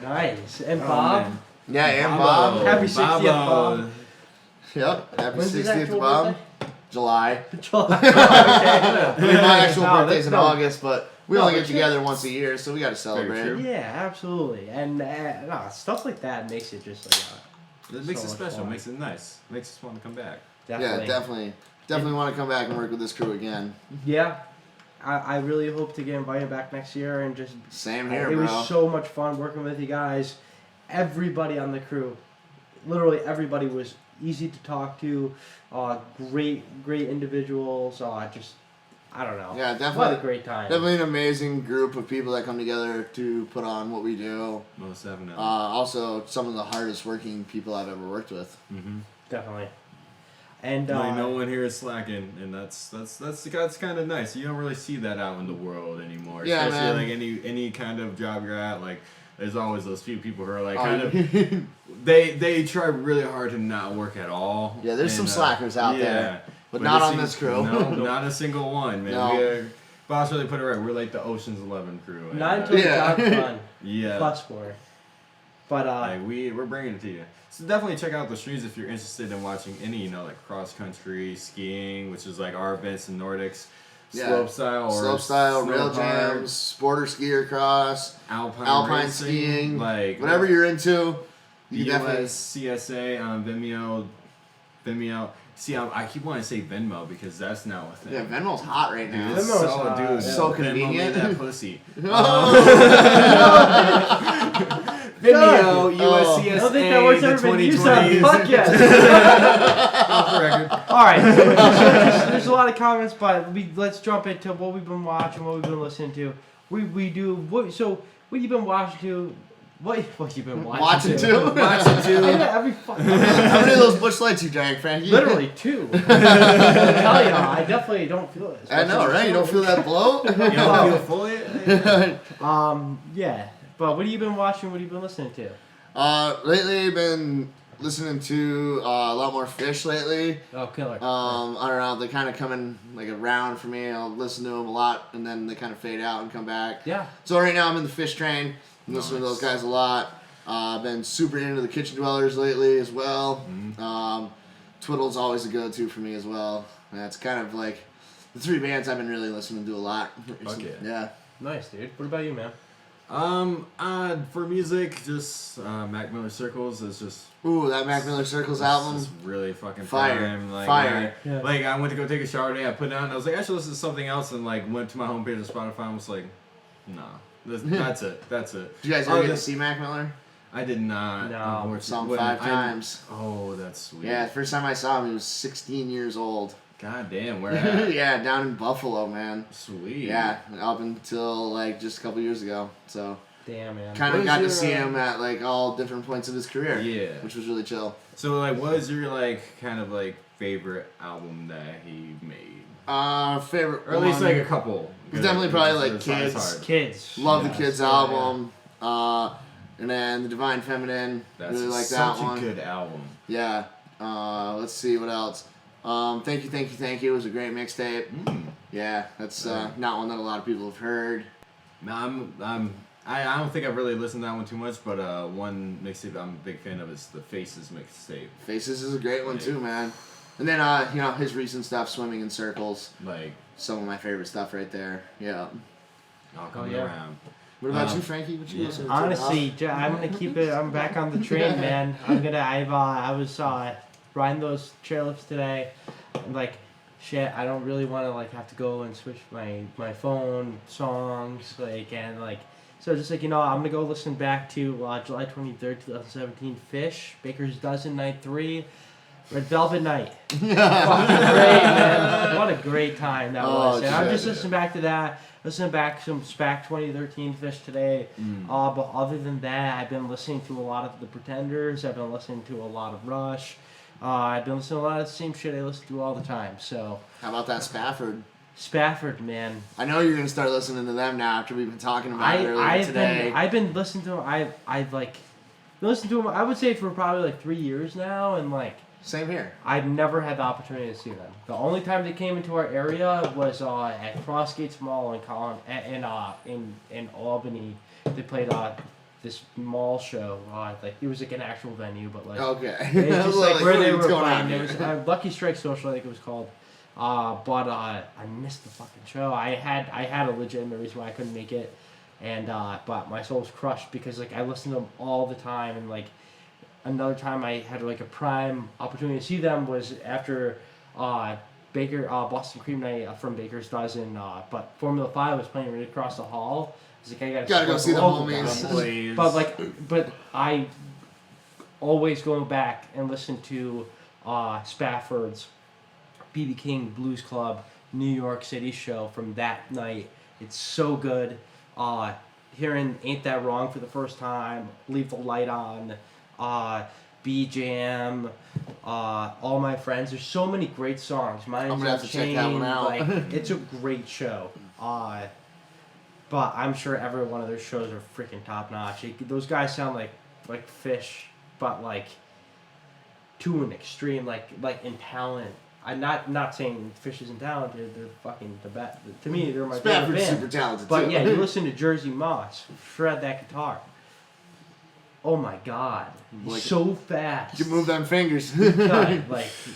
Nice. And Oh, Bob, man. Yeah, and Bob. Happy 60th, Babo. Bob. Yep. Happy When's his 60th actual Bob. birthday? July. July. I mean, my actual No, birthday's that's in no- August, but we No, only but get together once a year, so we got to celebrate. true. Yeah, absolutely. And stuff like that makes it just like It makes So it much special. fun. Makes it nice. Makes us want to come back. definitely. Yeah, definitely want to come back and work with this crew again. Yeah. I really hope to get invited back next year and just. Same here, It bro. was so much fun working with you guys. Everybody on the crew, literally everybody was easy to talk to. Great individuals. Just, I don't know. Yeah, What a definitely. great time. Definitely an amazing group of people that come together to put on what we do. Most definitely. Also, some of the hardest working people I've ever worked with. Mm-hmm. Definitely. And No one here is slacking, and that's kind of nice. You don't really see that out in the world anymore. Yeah, Especially man. like any kind of job you're at, like there's always those few people who are like kind of yeah, they try really hard to not work at all. there's some And, slackers out there, but not on this crew. No, not a single one, man. No. Boss really put it right. We're like the Ocean's 11 crew. and, not until Yeah. the job's done. yeah. Plus for. But Like we're bringing it to you. So definitely check out the streams if you're interested in watching any, like cross country, skiing, which is like our events in Nordics, Yeah. slope style, or Slope style, snow rail park, jams, sporter skier cross, alpine racing, skiing, like whatever you're into. You definitely. USCSA on Vimeo. See, I keep wanting to say Venmo because that's now a thing. Yeah, Venmo's hot right now. Dude, it's Venmo's so, hot. dude, So Venmo convenient. made that pussy. God. Vimeo, Oh. USCSA, I don't think that works the ever been used on a 2020s. podcast. Off the record. All right, so there's a lot of comments, but let's jump into what we've been watching, what we've been listening to. What you been watching to? What you been watching to? Watching to. Yeah, every fucking How many of those Busch Lights you drank, Frankie? literally 2. I tell you, I definitely don't feel it. I know, right? You don't feel that blow? You don't feel full yet? Yeah. But what have you been watching? What have you been listening to? Lately, I've been listening to a lot more Fish lately. Oh, killer. I don't know. They kind of come in like around for me. I'll listen to them a lot, and then they kind of fade out and come back. Yeah. So right now I'm in the Fish train. I'm listening to Nice. those guys a lot. I've been super into the Kitchen Dwellers lately as well. Mm-hmm. Twiddle's always a go-to for me as well. That's kind of like the 3 bands I've been really listening to a lot. Fuck yeah. Yeah. Nice, dude. What about you, man? For music, just Mac Miller Circles is just. Ooh, that Mac Miller Circles album. Is really fucking fire. prime. Like, Fire. Like I went to go take a shower today. I put it on. And I was like, I should listen to something else, and like went to my homepage of Spotify and was like, nah, that's it. That's it. Did you guys ever get to see Mac Miller? I did not. No. Saw him 5 times. Oh, that's sweet. Yeah, the first time I saw him, he was 16 years old. God damn, where at? Yeah, down in Buffalo, man. Sweet. Yeah, up until like just a couple years ago. So Damn, man. kind of got to see him at like all different points of his career. Yeah. Which was really chill. So like, what is your like kind of like favorite album that he made? Favorite. Or at least like a couple. It's definitely probably like Kids. Kids. Love the Yes. Kids album. And then the Divine Feminine. That's really like such that one. a good album. Yeah. Let's see what else. Thank You was a great mixtape. Yeah, that's not one that a lot of people have heard. No, I don't think I've really listened to that one too much, but one mixtape I'm a big fan of is the Faces mixtape. Faces is a great one too, man. And then you know, his recent stuff, Swimming in Circles. Like Some of my favorite stuff right there. Yeah. all coming yeah. around. What about you, Frankie? What you listening to? Honestly, I'm gonna keep it. I'm back on the train, man. I was riding those chairlifts today. I'm like, shit. I don't really want to like have to go and switch my phone songs and so just like I'm gonna go listen back to July 23rd, 2017, Fish, Baker's Dozen, Night 3. Red Velvet Night. Fucking great, man. What a great time that was. And I'm just listening back to that. Listening back to some SPAC 2013 Fish today. But other than that, I've been listening to a lot of The Pretenders. I've been listening to a lot of Rush. I've been listening to a lot of the same shit I listen to all the time. So. How about that Spafford? Spafford, man. I know you're gonna start listening to them now after we've been talking about it earlier today. I've been listening to them. I've listened to them. I would say for probably like 3 years now, and Same here. I've never had the opportunity to see them. The only time they came into our area was at Crossgates Mall in Albany. They played this mall show. It was like an actual venue, but okay. it's just like where they were going playing. on It was Lucky Strike Social, I think it was called. But I missed the fucking show. I had a legitimate reason why I couldn't make it, and but my soul was crushed because I listened to them all the time, and another time I had a prime opportunity to see them was after Boston Cream Night from Baker's Dozen, but Formula 5 was playing right across the hall. I was like, gotta go see the homies. But I always go back and listen to Spafford's B.B. King Blues Club New York City show from that night. It's so good. Hearing Ain't That Wrong for the first time, Leave the Light On, B-Jam, All My Friends. There's so many great songs. Minds I'm gonna have to check that one out. It's a great show. But I'm sure every one of their shows are freaking top notch. Those guys sound like Fish, but to an extreme, in talent. I'm not saying Fish isn't talented. They're fucking the best. To me, they're my favorite band. Super talented But too. yeah, you listen to Jersey Moss shred that guitar. Oh my God, he's so fast. You move them fingers. God,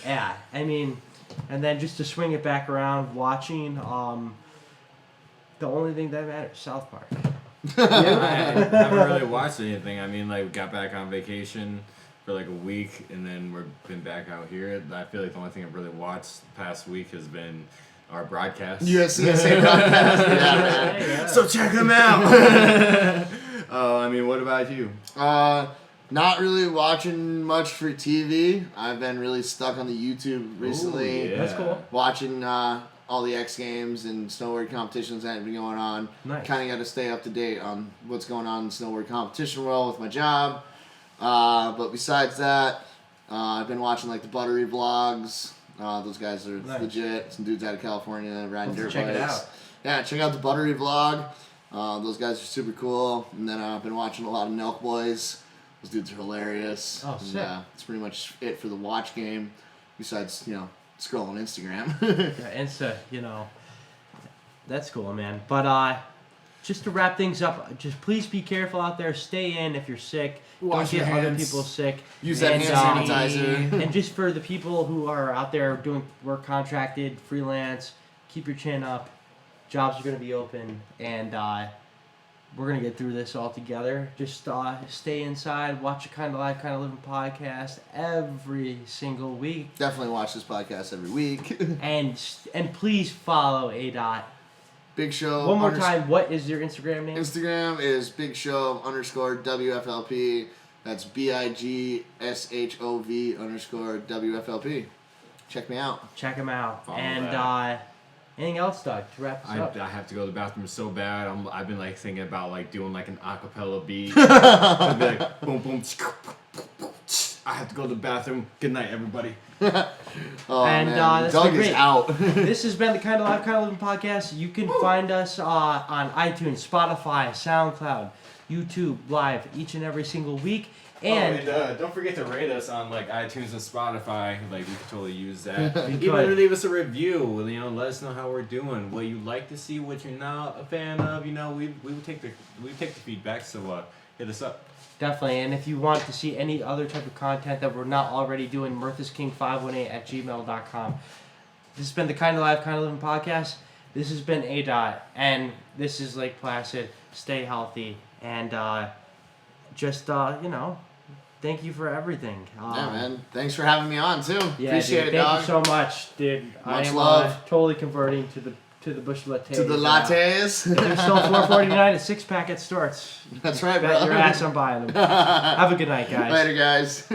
yeah. I mean, and then just to swing it back around, watching the only thing that matters, South Park. I haven't really watched anything. I mean, got back on vacation for a week, and then we've been back out here. I feel like the only thing I've really watched the past week has been our broadcast. USCSA broadcast. Yeah, man. Yeah. So check them out. I mean, what about you? Not really watching much for TV. I've been really stuck on the YouTube recently. Ooh, yeah. That's cool. Watching all the X Games and snowboard competitions that have been going on. Nice. Kind of got to stay up to date on what's going on in the snowboard competition world with my job. But besides that, I've been watching the Buttery vlogs. Those guys are legit. Some dudes out of California riding dirt bikes. Check it out. Yeah, check out the Buttery vlog. Those guys are super cool. And then I've been watching a lot of Nelk Boys. Those dudes are hilarious. Oh, sick. That's pretty much it for the watch game. Besides, scrolling Instagram. Yeah, Insta, that's cool, man. But just to wrap things up, just please be careful out there. Stay in if you're sick. Wash Don't your get other hands. people sick. Use that hand sanitizer. And just for the people who are out there doing work contracted, freelance, keep your chin up. Jobs are going to be open. And we're gonna get through this all together. Just stay inside, watch a Kind of Life, Kind of Living podcast every single week. Definitely watch this podcast every week. and please follow A. Big Show. One more time, what is your Instagram name? Instagram is Big Show _WFLP. That's BIGSHOV _WFLP. Check me out. Check him out. Follow and that. Anything else, Doug, to wrap this up? I have to go to the bathroom so bad. I've been like thinking about like doing like an acapella beat. I'd be like boom boom. I have to go to the bathroom. Good night, everybody. Oh, and man. that's Doug been is great. out. This has been the Kind of Life, Kind of Living podcast. You can find us on iTunes, Spotify, SoundCloud, YouTube, live each and every single week. And don't forget to rate us on like iTunes and Spotify. Like we could totally use that. could. Even leave us a review. You know, let us know how we're doing. What you like to see, what you're not a fan of. You know, we would take the feedback. So hit us up. definitely, and if you want to see any other type of content that we're not already doing, mirthisking518@gmail.com. This has been the Kind of Life, Kind of Living podcast. This has been A. And this is Lake Placid. Stay healthy. And thank you for everything. Yeah, man. Thanks for having me on, too. Yeah, Appreciate dude, it, dog. thank you so much, dude. I Much am love. totally converting to the Busch Latte. To the lattes. They're still $4.49 a 6-pack at Starts. That's right, Bet bro. your ass I'm buying them. Have a good night, guys. Later, guys.